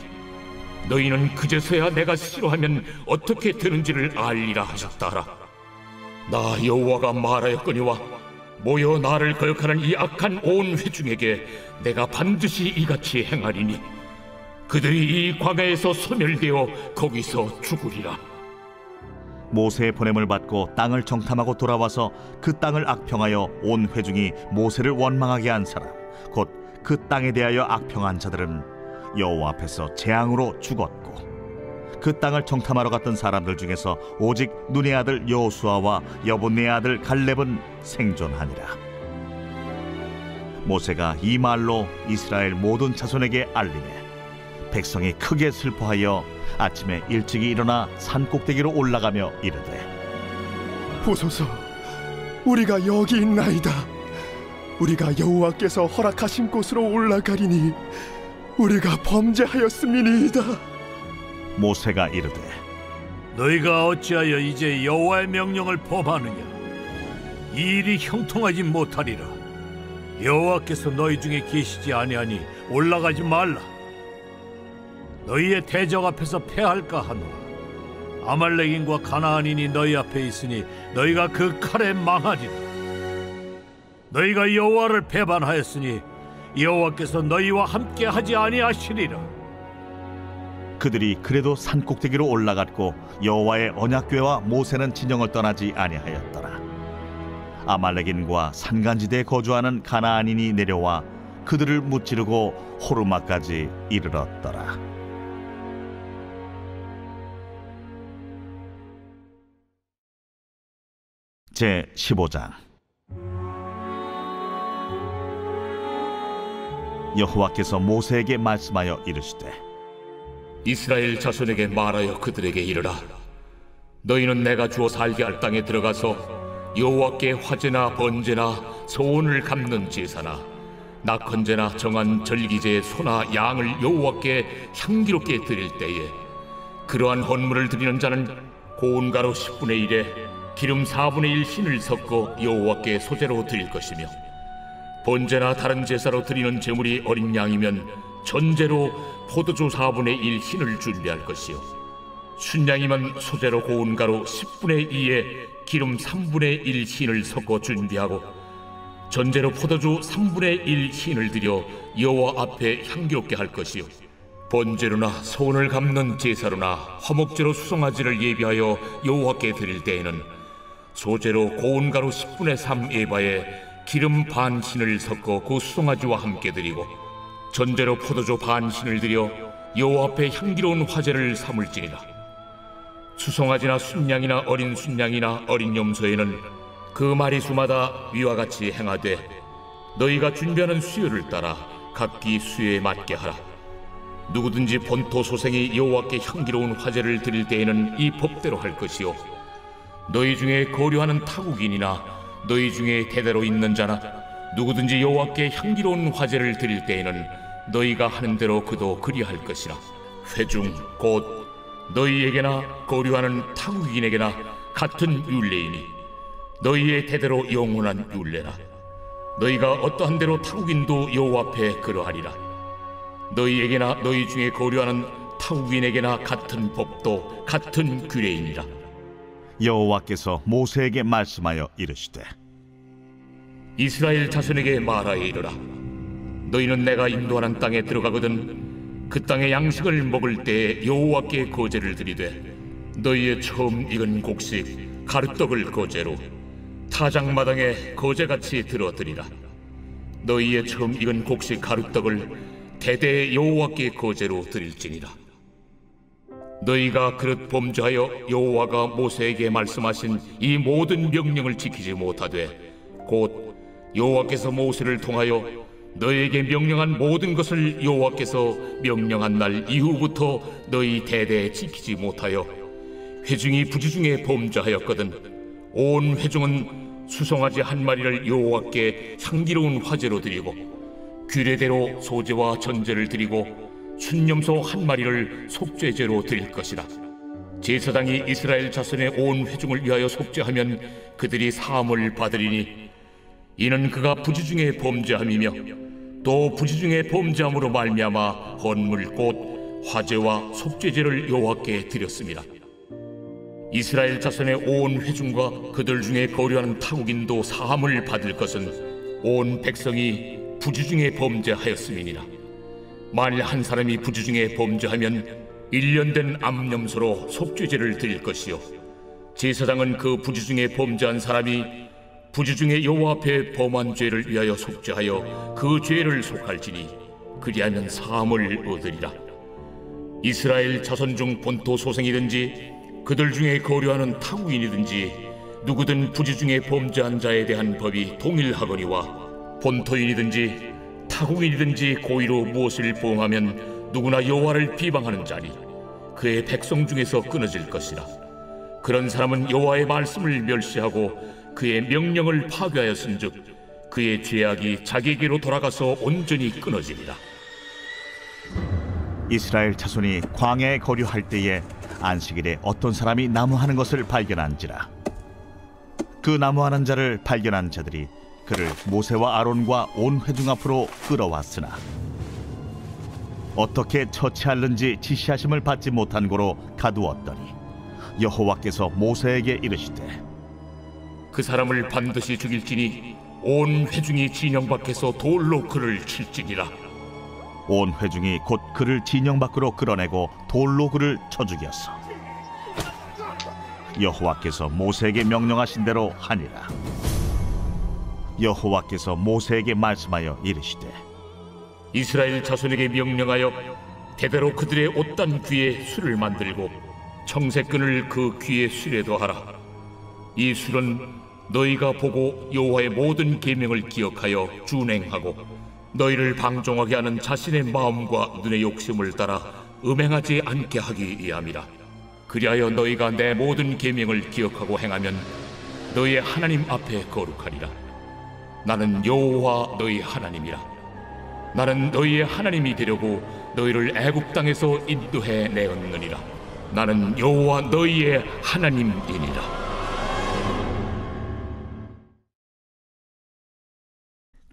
너희는 그제서야 내가 싫어하면 어떻게 되는지를 알리라 하셨다라. 나 여호와가 말하였거니와 모여 나를 거역하는 이 악한 온 회중에게 내가 반드시 이같이 행하리니 그들이 이 광야에서 소멸되어 거기서 죽으리라. 모세의 보냄을 받고 땅을 정탐하고 돌아와서 그 땅을 악평하여 온 회중이 모세를 원망하게 한 사람 곧 그 땅에 대하여 악평한 자들은 여호와 앞에서 재앙으로 죽었고 그 땅을 정탐하러 갔던 사람들 중에서 오직 눈의 아들 여호수아와 여분네 아들 갈렙은 생존하니라. 모세가 이 말로 이스라엘 모든 자손에게 알리매 백성이 크게 슬퍼하여 아침에 일찍이 일어나 산 꼭대기로 올라가며 이르되 보소서, 우리가 여기 있나이다. 우리가 여호와께서 허락하신 곳으로 올라가리니 우리가 범죄하였음이니이다. 모세가 이르되 너희가 어찌하여 이제 여호와의 명령을 범하느냐? 이 일이 형통하지 못하리라. 여호와께서 너희 중에 계시지 아니하니 올라가지 말라. 너희의 대적 앞에서 패할까 하노라. 아말렉인과 가나안인이 너희 앞에 있으니 너희가 그 칼에 망하리라. 너희가 여호와를 배반하였으니 여호와께서 너희와 함께 하지 아니하시리라. 그들이 그래도 산 꼭대기로 올라갔고 여호와의 언약궤와 모세는 진영을 떠나지 아니하였더라. 아말렉인과 산간지대에 거주하는 가나안인이 내려와 그들을 무찌르고 호르마까지 이르렀더라. 제 15장. 여호와께서 모세에게 말씀하여 이르시되 이스라엘 자손에게 말하여 그들에게 이르라. 너희는 내가 주어 살게 할 땅에 들어가서 여호와께 화제나 번제나 소원을 갚는 제사나 낙헌제나 정한 절기제의 소나 양을 여호와께 향기롭게 드릴 때에 그러한 헌물을 드리는 자는 고운 가루 10분의 1에 기름 4분의 1 흰을 섞어 여호와께 소제로 드릴 것이며, 번제나 다른 제사로 드리는 제물이 어린 양이면 전제로 포도주 4분의 1 흰을 준비할 것이요, 순양이면 소제로 고운 가루 10분의 2에 기름 3분의 1 흰을 섞어 준비하고, 전제로 포도주 3분의 1 흰을 드려 여호와 앞에 향기롭게 할 것이요, 번제로나 소원을 갚는 제사로나 화목제로 수송아지를 예비하여 여호와께 드릴 때에는 소제로 고운 가루 10분의 3 에바에 기름 반 흰을 섞어 그 수송아지와 함께 드리고, 전제로 포도주 반 흰을 드려 여호와 앞에 향기로운 화제를 삼을지니라. 수송아지나 순양이나 어린 순양이나 어린 염소에는 그 마리수마다 위와 같이 행하되 너희가 준비하는 수요를 따라 각기 수요에 맞게 하라. 누구든지 본토 소생이 여호와께 향기로운 화제를 드릴 때에는 이 법대로 할 것이요, 너희 중에 거류하는 타국인이나 너희 중에 대대로 있는 자나 누구든지 여호와께 향기로운 화제를 드릴 때에는 너희가 하는 대로 그도 그리할 것이라. 회중 곧 너희에게나 거류하는 타국인에게나 같은 율례이니 너희의 대대로 영원한 율례라. 너희가 어떠한 대로 타국인도 여호와 앞에 그러하리라. 너희에게나 너희 중에 거류하는 타국인에게나 같은 법도 같은 규례이니라. 여호와께서 모세에게 말씀하여 이르시되 이스라엘 자손에게 말하여 이르라. 너희는 내가 인도하는 땅에 들어가거든 그 땅의 양식을 먹을 때에 여호와께 거제를 드리되 너희의 처음 익은 곡식 가루떡을 거제로 타작마당에 거제같이 들어드리라. 너희의 처음 익은 곡식 가루떡을 대대에 여호와께 거제로 드릴지니라. 너희가 그릇 범죄하여 여호와가 모세에게 말씀하신 이 모든 명령을 지키지 못하되 곧 여호와께서 모세를 통하여 너희에게 명령한 모든 것을 여호와께서 명령한 날 이후부터 너희 대대에 지키지 못하여 회중이 부지중에 범죄하였거든 온 회중은 수송아지 한 마리를 여호와께 향기로운 화제로 드리고 규례대로 소제와 전제를 드리고 순염소 한 마리를 속죄제로 드릴 것이라. 제사장이 이스라엘 자손의 온 회중을 위하여 속죄하면 그들이 사함을 받으리니 이는 그가 부지중에 범죄함이며 또 부지중에 범죄함으로 말미암아 헌물 곧 화제와 속죄제를 여호와께 드렸습니다. 이스라엘 자손의 온 회중과 그들 중에 거류하는 타국인도 사함을 받을 것은 온 백성이 부지중에 범죄하였음이니라. 만일 한 사람이 부지중에 범죄하면 1년 된 암염소로 속죄제를 드릴 것이요, 제사장은 그 부지중에 범죄한 사람이 부지중에 여호와 앞에 범한 죄를 위하여 속죄하여 그 죄를 속할지니 그리하면 사함을 얻으리라. 이스라엘 자손 중 본토 소생이든지 그들 중에 거류하는 타국인이든지 누구든 부지중에 범죄한 자에 대한 법이 동일하거니와 본토인이든지 타국인이든지 고의로 무엇을 범하면 누구나 여호와를 비방하는 자니 그의 백성 중에서 끊어질 것이라. 그런 사람은 여호와의 말씀을 멸시하고 그의 명령을 파괴하였은즉 그의 죄악이 자기에게로 돌아가서 온전히 끊어지리라. 이스라엘 자손이 광야에 거류할 때에 안식일에 어떤 사람이 나무하는 것을 발견한지라. 그 나무하는 자를 발견한 자들이 그를 모세와 아론과 온 회중 앞으로 끌어왔으나 어떻게 처치할는지 지시하심을 받지 못한 고로 가두었더니 여호와께서 모세에게 이르시되 그 사람을 반드시 죽일지니 온 회중이 진영 밖에서 돌로 그를 칠지니라. 온 회중이 곧 그를 진영 밖으로 끌어내고 돌로 그를 쳐 죽였어. 여호와께서 모세에게 명령하신 대로 하니라. 여호와께서 모세에게 말씀하여 이르시되 이스라엘 자손에게 명령하여 대대로 그들의 옷단 귀에 술을 만들고 청색끈을 그 귀에 술에 더하라. 이 술은 너희가 보고 여호와의 모든 계명을 기억하여 준행하고 너희를 방종하게 하는 자신의 마음과 눈의 욕심을 따라 음행하지 않게 하기 위함이라. 그리하여 너희가 내 모든 계명을 기억하고 행하면 너희의 하나님 앞에 거룩하리라. 나는 여호와 너희 하나님이라. 나는 너희의 하나님이 되려고 너희를 애굽 땅에서 인도해 내었느니라. 나는 여호와 너희의 하나님이니라.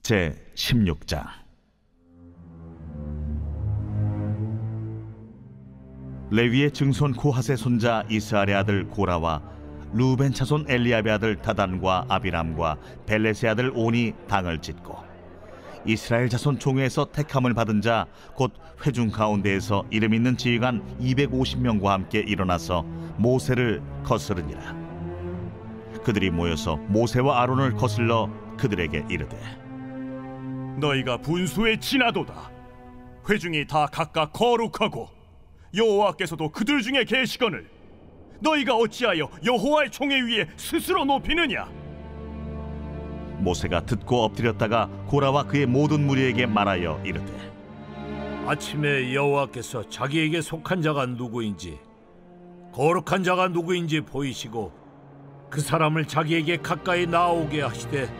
제 16장. 레위의 증손 고핫의 손자 이스할의 아들 고라와 루벤 차손 엘리압의 아들 다단과 아비람과 벨렛의 아들 온이 당을 짓고 이스라엘 자손 총회에서 택함을 받은 자 곧 회중 가운데에서 이름 있는 지휘관 250명과 함께 일어나서 모세를 거스르니라. 그들이 모여서 모세와 아론을 거슬러 그들에게 이르되 너희가 분수에 지나도다. 회중이 다 각각 거룩하고 여호와께서도 그들 중에 계시거늘 너희가 어찌하여 여호와의 총회 위에 스스로 높이느냐? 모세가 듣고 엎드렸다가 고라와 그의 모든 무리에게 말하여 이르되 아침에 여호와께서 자기에게 속한 자가 누구인지 거룩한 자가 누구인지 보이시고 그 사람을 자기에게 가까이 나오게 하시되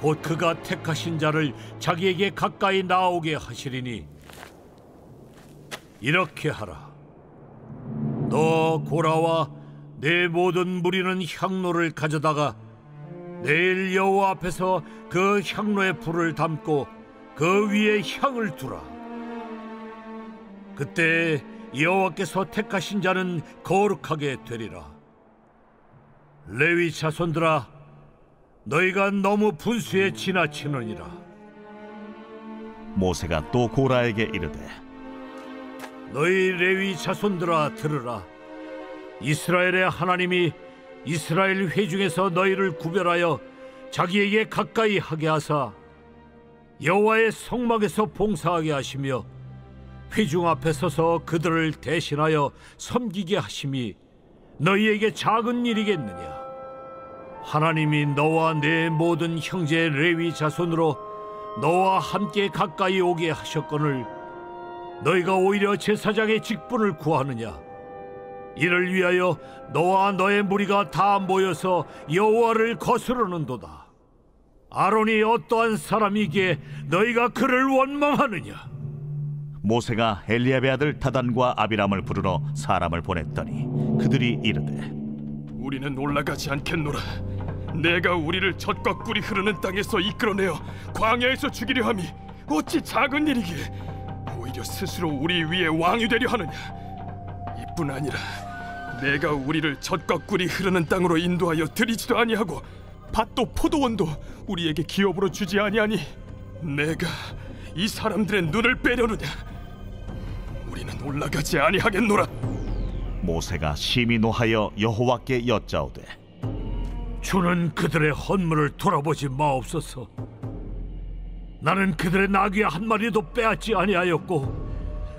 곧 그가 택하신 자를 자기에게 가까이 나오게 하시리니 이렇게 하라. 너 고라와 내 모든 무리는 향로를 가져다가 내일 여호와 앞에서 그 향로에 불을 담고 그 위에 향을 두라. 그때 여호와께서 택하신 자는 거룩하게 되리라. 레위 자손들아, 너희가 너무 분수에 지나치느니라. 모세가 또 고라에게 이르되 너희 레위 자손들아 들으라. 이스라엘의 하나님이 이스라엘 회중에서 너희를 구별하여 자기에게 가까이 하게 하사 여호와의 성막에서 봉사하게 하시며 회중 앞에 서서 그들을 대신하여 섬기게 하심이 너희에게 작은 일이겠느냐? 하나님이 너와 내 모든 형제 레위 자손으로 너와 함께 가까이 오게 하셨거늘 너희가 오히려 제사장의 직분을 구하느냐? 이를 위하여 너와 너의 무리가 다 모여서 여호와를 거스르는도다. 아론이 어떠한 사람이기에 너희가 그를 원망하느냐? 모세가 엘리압의 아들 다단과 아비람을 부르러 사람을 보냈더니 그들이 이르되 우리는 올라가지 않겠노라. 내가 우리를 젖과 꿀이 흐르는 땅에서 이끌어내어 광야에서 죽이려 함이 어찌 작은 일이기에 오히려 스스로 우리 위에 왕이 되려 하느냐? 이뿐 아니라 내가 우리를 젖과 꿀이 흐르는 땅으로 인도하여 들이지도 아니하고 밭도 포도원도 우리에게 기업으로 주지 아니하니 내가 이 사람들의 눈을 빼려느냐? 우리는 올라가지 아니하겠노라. 모세가 심히 노하여 여호와께 여짜오되 주는 그들의 헌물을 돌아보지 마옵소서. 나는 그들의 나귀 한 마리도 빼앗지 아니하였고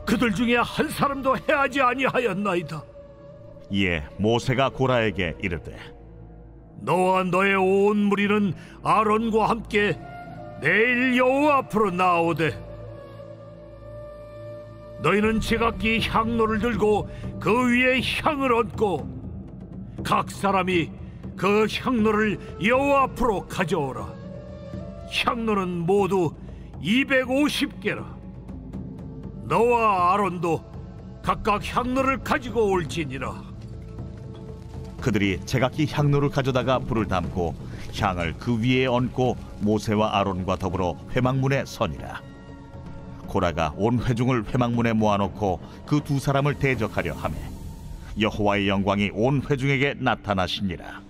그들 중에 한 사람도 해하지 아니하였나이다. 이에 모세가 고라에게 이르되 너와 너의 온 무리는 아론과 함께 내일 여호와 앞으로 나오되 너희는 제각기 향로를 들고 그 위에 향을 얹고 각 사람이 그 향로를 여호와 앞으로 가져오라. 향로는 모두 250개라. 너와 아론도 각각 향로를 가지고 올지니라. 그들이 제각기 향로를 가져다가 불을 담고 향을 그 위에 얹고 모세와 아론과 더불어 회막문에 서니라. 고라가 온 회중을 회막문에 모아놓고 그 두 사람을 대적하려 하매 여호와의 영광이 온 회중에게 나타나시니라.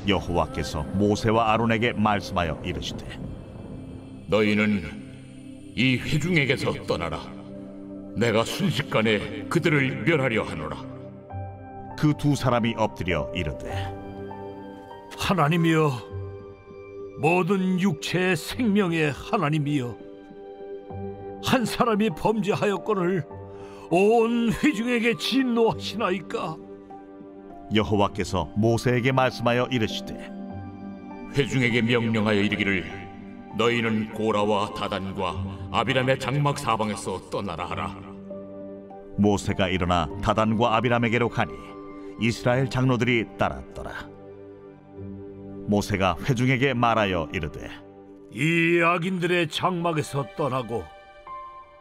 여호와께서 모세와 아론에게 말씀하여 이르시되 너희는 이 회중에게서 떠나라. 내가 순식간에 그들을 멸하려 하노라. 그 두 사람이 엎드려 이르되 하나님이여, 모든 육체의 생명의 하나님이여, 한 사람이 범죄하였거늘 온 회중에게 진노하시나이까? 여호와께서 모세에게 말씀하여 이르시되 회중에게 명령하여 이르기를 너희는 고라와 다단과 아비람의 장막 사방에서 떠나라 하라. 모세가 일어나 다단과 아비람에게로 가니 이스라엘 장로들이 따랐더라. 모세가 회중에게 말하여 이르되 이 악인들의 장막에서 떠나고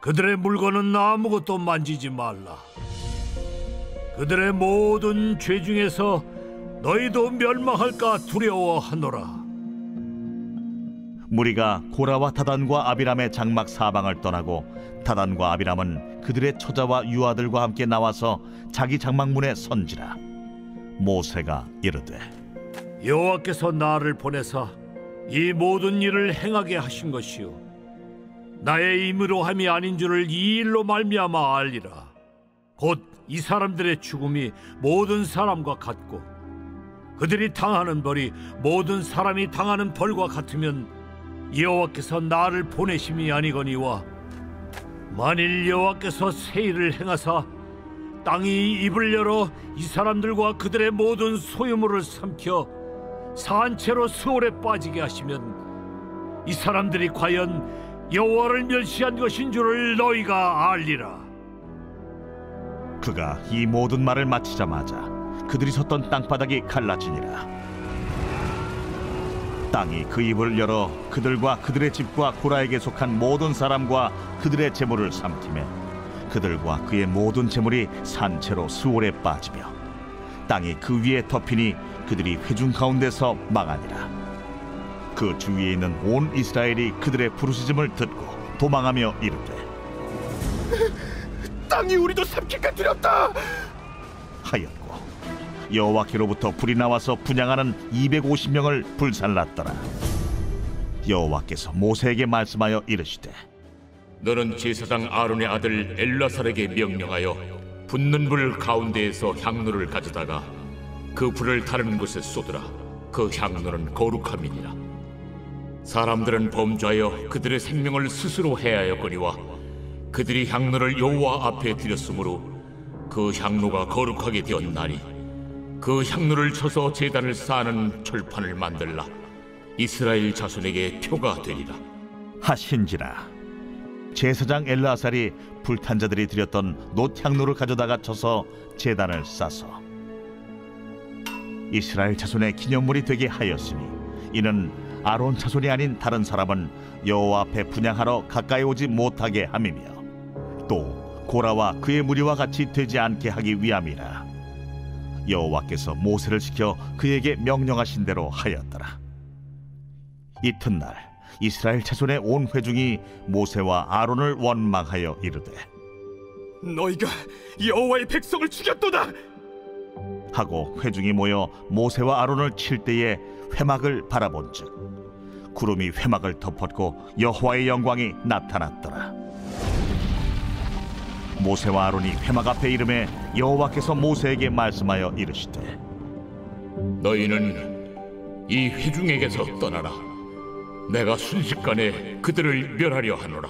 그들의 물건은 아무것도 만지지 말라. 그들의 모든 죄 중에서 너희도 멸망할까 두려워하노라. 무리가 고라와 다단과 아비람의 장막 사방을 떠나고 다단과 아비람은 그들의 처자와 유아들과 함께 나와서 자기 장막문에 선지라. 모세가 이르되 여호와께서 나를 보내사 이 모든 일을 행하게 하신 것이요 나의 힘으로 함이 아닌 줄을 이 일로 말미암아 알리라. 곧 이 사람들의 죽음이 모든 사람과 같고 그들이 당하는 벌이 모든 사람이 당하는 벌과 같으면 여호와께서 나를 보내심이 아니거니와 만일 여호와께서 새 일을 행하사 땅이 입을 열어 이 사람들과 그들의 모든 소유물을 삼켜 산채로 수월에 빠지게 하시면 이 사람들이 과연 여호와를 멸시한 것인 줄을 너희가 알리라. 그가 이 모든 말을 마치자마자 그들이 섰던 땅바닥이 갈라지니라. 땅이 그 입을 열어 그들과 그들의 집과 고라에게 속한 모든 사람과 그들의 재물을 삼키매 그들과 그의 모든 재물이 산채로 수월에 빠지며 땅이 그 위에 덮이니 그들이 회중 가운데서 망하니라. 그 주위에 있는 온 이스라엘이 그들의 부르짖음을 듣고 도망하며 이르되 땅이 우리도 삼킬까 두렵다 하였고 여호와께로부터 불이 나와서 분향하는 250명을 불살랐더라. 여호와께서 모세에게 말씀하여 이르시되 너는 제사장 아론의 아들 엘라살에게 명령하여 붙는 불 가운데에서 향로를 가져다가 그 불을 다른 곳에 쏟으라. 그 향로는 거룩함이니라. 사람들은 범죄하여 그들의 생명을 스스로 해하였거니와 그들이 향로를 여호와 앞에 드렸으므로 그 향로가 거룩하게 되었나니 그 향로를 쳐서 제단을 쌓는 철판을 만들라. 이스라엘 자손에게 표가 되리라 하신지라. 제사장 엘르아살이 불탄 자들이 드렸던 놋향로를 가져다가 쳐서 제단을 싸서 이스라엘 자손의 기념물이 되게 하였으니 이는 아론 자손이 아닌 다른 사람은 여호와 앞에 분향하러 가까이 오지 못하게 함이며 또 고라와 그의 무리와 같이 되지 않게 하기 위함이라. 여호와께서 모세를 시켜 그에게 명령하신 대로 하였더라. 이튿날 이스라엘 자손의 온 회중이 모세와 아론을 원망하여 이르되 너희가 여호와의 백성을 죽였도다 하고 회중이 모여 모세와 아론을 칠 때에 회막을 바라본즉 구름이 회막을 덮었고 여호와의 영광이 나타났더라. 모세와 아론이 회막 앞에 이르매 여호와께서 모세에게 말씀하여 이르시되 너희는 이 회중에게서 떠나라. 내가 순식간에 그들을 멸하려 하노라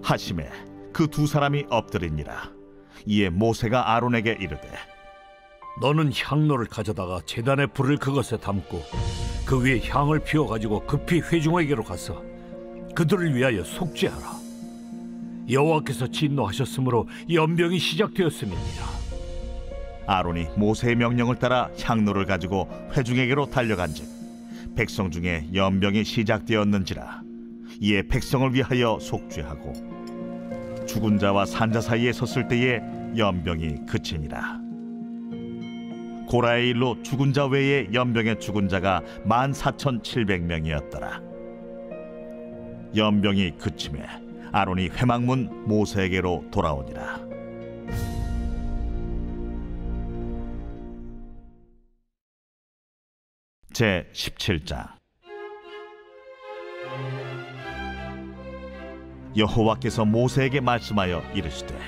하시매 그 두 사람이 엎드리니라. 이에 모세가 아론에게 이르되 너는 향로를 가져다가 제단에 불을 그것에 담고 그 위에 향을 피워가지고 급히 회중에게로 가서 그들을 위하여 속죄하라. 여호와께서 진노하셨으므로 연병이 시작되었음이니라. 아론이 모세의 명령을 따라 향로를 가지고 회중에게로 달려간즉 백성 중에 연병이 시작되었는지라. 이에 백성을 위하여 속죄하고 죽은 자와 산 자 사이에 섰을 때에 연병이 그치니라. 고라의 일로 죽은 자 외에 연병에 죽은 자가 14,700명이었더라. 연병이 그침에 아론이 회막문 모세에게로 돌아오니라. 제 17장. 여호와께서 모세에게 말씀하여 이르시되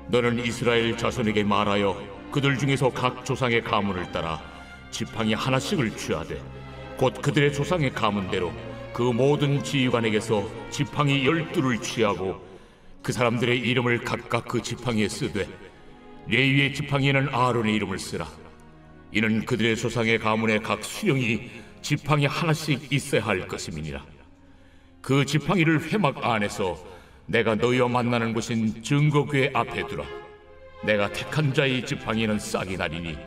너는 이스라엘 자손에게 말하여 그들 중에서 각 조상의 가문을 따라 지팡이 하나씩을 취하되 곧 그들의 조상의 가문대로 그 모든 지휘관에게서 지팡이 12를 취하고 그 사람들의 이름을 각각 그 지팡이에 쓰되 레위의 지팡이에는 아론의 이름을 쓰라. 이는 그들의 조상의 가문의 각 수령이 지팡이 하나씩 있어야 할 것임이니라. 그 지팡이를 회막 안에서 내가 너희와 만나는 곳인 증거궤 앞에 두라. 내가 택한 자의 지팡이는 싹이 나리니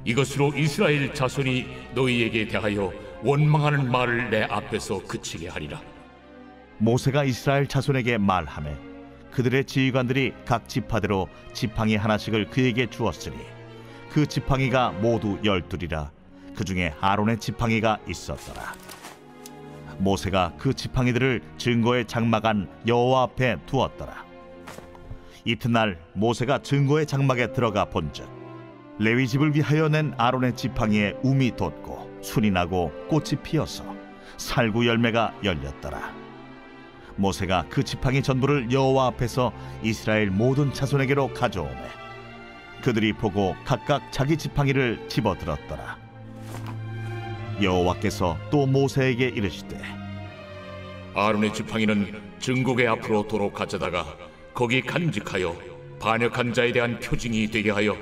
이것으로 이스라엘 자손이 너희에게 대하여 원망하는 말을 내 앞에서 그치게 하리라. 모세가 이스라엘 자손에게 말하매 그들의 지휘관들이 각 지파대로 지팡이 하나씩을 그에게 주었으니 그 지팡이가 모두 12이라. 그 중에 아론의 지팡이가 있었더라. 모세가 그 지팡이들을 증거의 장막 안 여호와 앞에 두었더라. 이튿날 모세가 증거의 장막에 들어가 본즉 레위 집을 위하여 낸 아론의 지팡이에 움이 돋고 순이 나고 꽃이 피어서 살구 열매가 열렸더라. 모세가 그 지팡이 전부를 여호와 앞에서 이스라엘 모든 자손에게로 가져오매 그들이 보고 각각 자기 지팡이를 집어들었더라. 여호와께서 또 모세에게 이르시되 아론의 지팡이는 증거궤 앞으로 도로 가져다가 거기 간직하여 반역한 자에 대한 표징이 되게 하여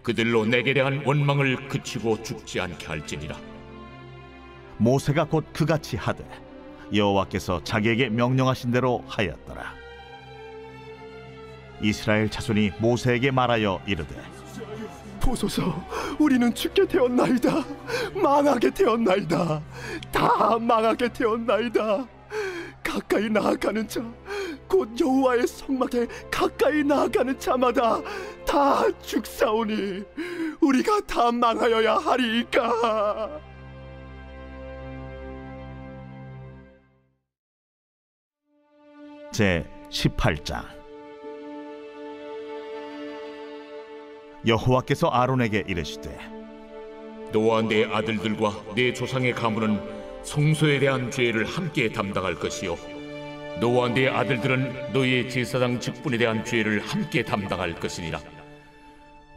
그들로 내게 대한 원망을 그치고 죽지 않게 할지니라. 모세가 곧 그같이 하되 여호와께서 자기에게 명령하신 대로 하였더라. 이스라엘 자손이 모세에게 말하여 이르되 보소서, 우리는 죽게 되었나이다. 망하게 되었나이다. 다 망하게 되었나이다. 가까이 나아가는 자, 곧 여호와의 성막에 가까이 나아가는 자마다 다 죽사오니 우리가 다 망하여야 하리이까. 제 18장. 여호와께서 아론에게 이르시되 너와 내 아들들과 내 조상의 가문은 성소에 대한 죄를 함께 담당할 것이요 너와 내 아들들은 너희의 제사장 직분에 대한 죄를 함께 담당할 것이니라.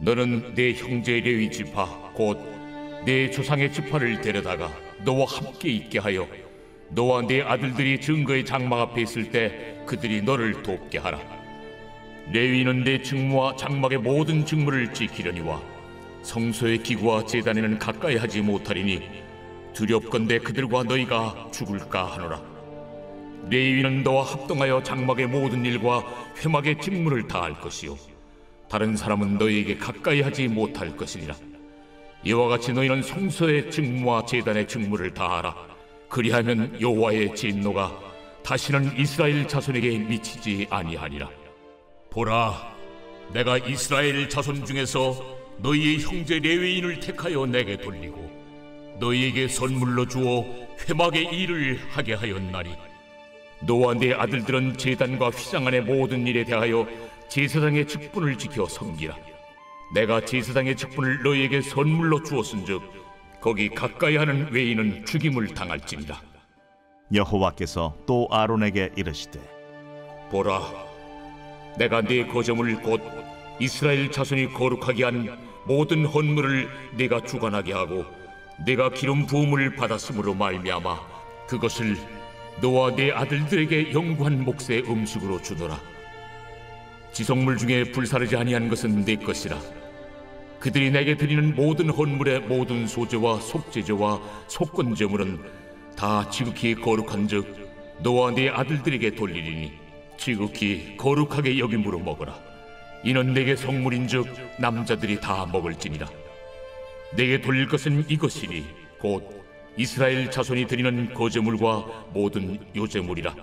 너는 내 형제 레위 지파 곧 내 조상의 지파를 데려다가 너와 함께 있게 하여 너와 내 아들들이 증거의 장막 앞에 있을 때 그들이 너를 돕게 하라. 레위는 내 직무와 장막의 모든 직무를 지키려니와 성소의 기구와 제단에는 가까이 하지 못하리니 두렵건대 그들과 너희가 죽을까 하노라. 레위는 너와 합동하여 장막의 모든 일과 회막의 직무를 다할 것이요 다른 사람은 너희에게 가까이 하지 못할 것이니라. 이와 같이 너희는 성소의 직무와 제단의 직무를 다하라. 그리하면 여호와의 진노가 다시는 이스라엘 자손에게 미치지 아니하리라. 보라, 내가 이스라엘 자손 중에서 너희의 형제 레위인을 택하여 내게 돌리고 너희에게 선물로 주어 회막의 일을 하게 하였나니 너와 내 아들들은 제단과 휘장 안의 모든 일에 대하여 제사장의 직분을 지켜 섬기라. 내가 제사장의 직분을 너희에게 선물로 주었은즉 거기 가까이 하는 외인은 죽임을 당할지니라. 여호와께서 또 아론에게 이르시되 보라, 내가 네 거점을 곧 이스라엘 자손이 거룩하게 한 모든 헌물을 네가 주관하게 하고 네가 기름 부음을 받았으므로 말미암아 그것을 너와 네 아들들에게 영구한 몫의 음식으로 주노라. 지성물 중에 불사르지 아니한 것은 네 것이라. 그들이 내게 드리는 모든 헌물의 모든 소제와 속제제와 속건제물은 다 지극히 거룩한즉 너와 네 아들들에게 돌리리니 지극히 거룩하게 여김으로 먹어라. 이는 내게 성물인즉 남자들이 다 먹을지니라. 내게 돌릴 것은 이것이니 곧 이스라엘 자손이 드리는 거제물과 모든 요제물이라.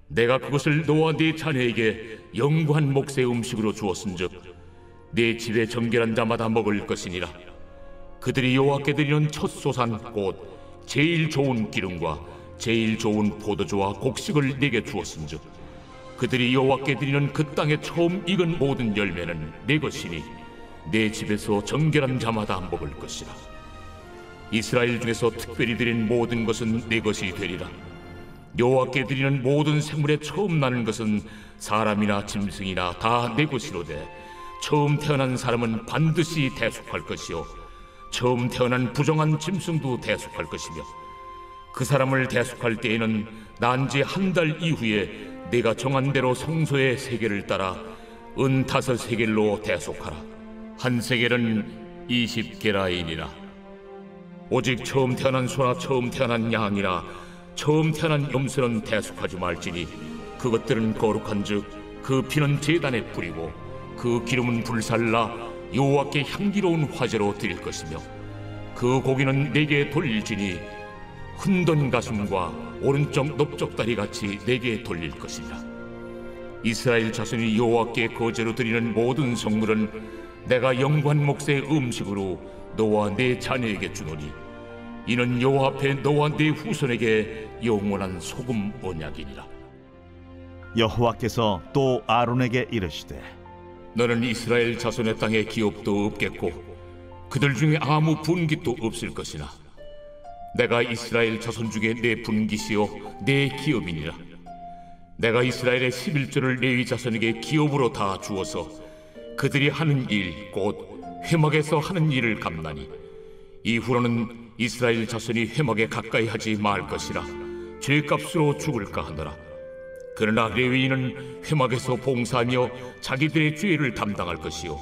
내가 그것을 너와 네 자녀에게 영구한 몫의 음식으로 주었은즉 네 집에 정결한 자마다 먹을 것이니라. 그들이 여호와께 드리는 첫 소산 곧 제일 좋은 기름과 제일 좋은 포도주와 곡식을 내게 주었은즉 그들이 여호와께 드리는 그 땅에 처음 익은 모든 열매는 내 것이니 내 집에서 정결한 자마다 먹을 것이라. 이스라엘 중에서 특별히 드린 모든 것은 내 것이 되리라. 여호와께 드리는 모든 생물에 처음 나는 것은 사람이나 짐승이나 다 내 것이로되 처음 태어난 사람은 반드시 대속할 것이요 처음 태어난 부정한 짐승도 대속할 것이며 그 사람을 대속할 때에는 난 지 한 달 이후에 내가 정한 대로 성소의 세겔을 따라 은 5세겔로 대속하라. 한 세겔은 20게라인이라. 오직 처음 태어난 소나 처음 태어난 양이나 처음 태어난 염소는 대속하지 말지니 그것들은 거룩한즉 그 피는 제단에 뿌리고 그 기름은 불살라 여호와께 향기로운 화제로 드릴 것이며 그 고기는 내게 돌릴지니 흔든 가슴과 오른쪽 넓적다리 같이 내게 돌릴 것이라. 이스라엘 자손이 여호와께 거제로 드리는 모든 성물은 내가 영관 몫의 음식으로 너와 네 자녀에게 주노니 이는 여호와 앞에 너와 네 후손에게 영원한 소금 언약이니라. 여호와께서 또 아론에게 이르시되 너는 이스라엘 자손의 땅에 기업도 없겠고 그들 중에 아무 분깃도 없을 것이나 내가 이스라엘 자손 중에 내 분깃이요 내 기업이니라. 내가 이스라엘의 11조를 레위 자손에게 기업으로 다 주어서 그들이 하는 일 곧 회막에서 하는 일을 갚나니 이후로는 이스라엘 자손이 회막에 가까이 하지 말 것이라 죄값으로 죽을까 하노라. 그러나 레위인은 회막에서 봉사하며 자기들의 죄를 담당할 것이요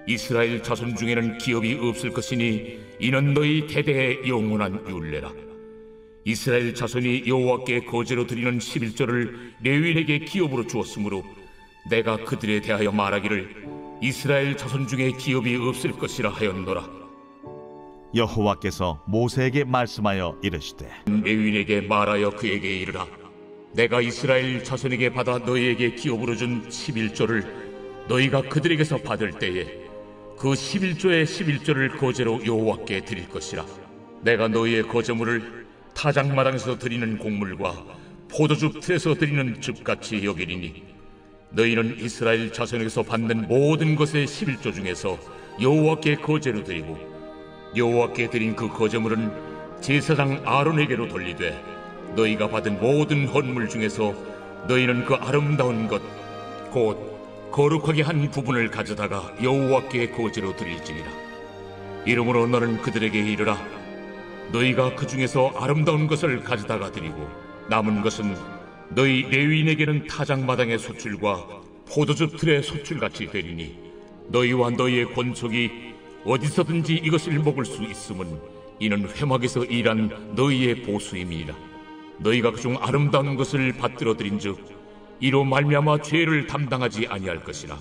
이스라엘 자손 중에는 기업이 없을 것이니 이는 너희 대대의 영원한 율례라. 이스라엘 자손이 여호와께 거제로 드리는 11조를 레위인에게 기업으로 주었으므로 내가 그들에 대하여 말하기를 이스라엘 자손 중에 기업이 없을 것이라 하였노라. 여호와께서 모세에게 말씀하여 이르시되 레위인에게 말하여 그에게 이르라. 내가 이스라엘 자손에게 받아 너희에게 기업으로 준 11조를 너희가 그들에게서 받을 때에 그 11조의 11조를 거제로 여호와께 드릴 것이라. 내가 너희의 거제물을 타작마당에서 드리는 곡물과 포도즙 틀에서 드리는 즙같이 여기리니 너희는 이스라엘 자손에게서 받는 모든 것의 11조 중에서 여호와께 거제로 드리고 여호와께 드린 그 거제물은 제사장 아론에게로 돌리되 너희가 받은 모든 헌물 중에서 너희는 그 아름다운 것 곧 거룩하게 한 부분을 가져다가 여호와께 거제로 드릴지니라. 이러므로 너는 그들에게 이르라. 너희가 그 중에서 아름다운 것을 가져다가 드리고 남은 것은 너희 레위인에게는 타작마당의 소출과 포도즙 틀의 소출같이 되리니 너희와 너희의 권속이 어디서든지 이것을 먹을 수 있음은 이는 회막에서 일한 너희의 보수임이니라. 너희가 그중 아름다운 것을 받들어 드린즉 이로 말미암아 죄를 담당하지 아니할 것이라.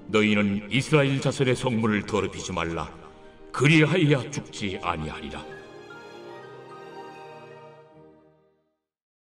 너희는 이스라엘 자손의 성물을 더럽히지 말라. 그리하여야 죽지 아니하리라.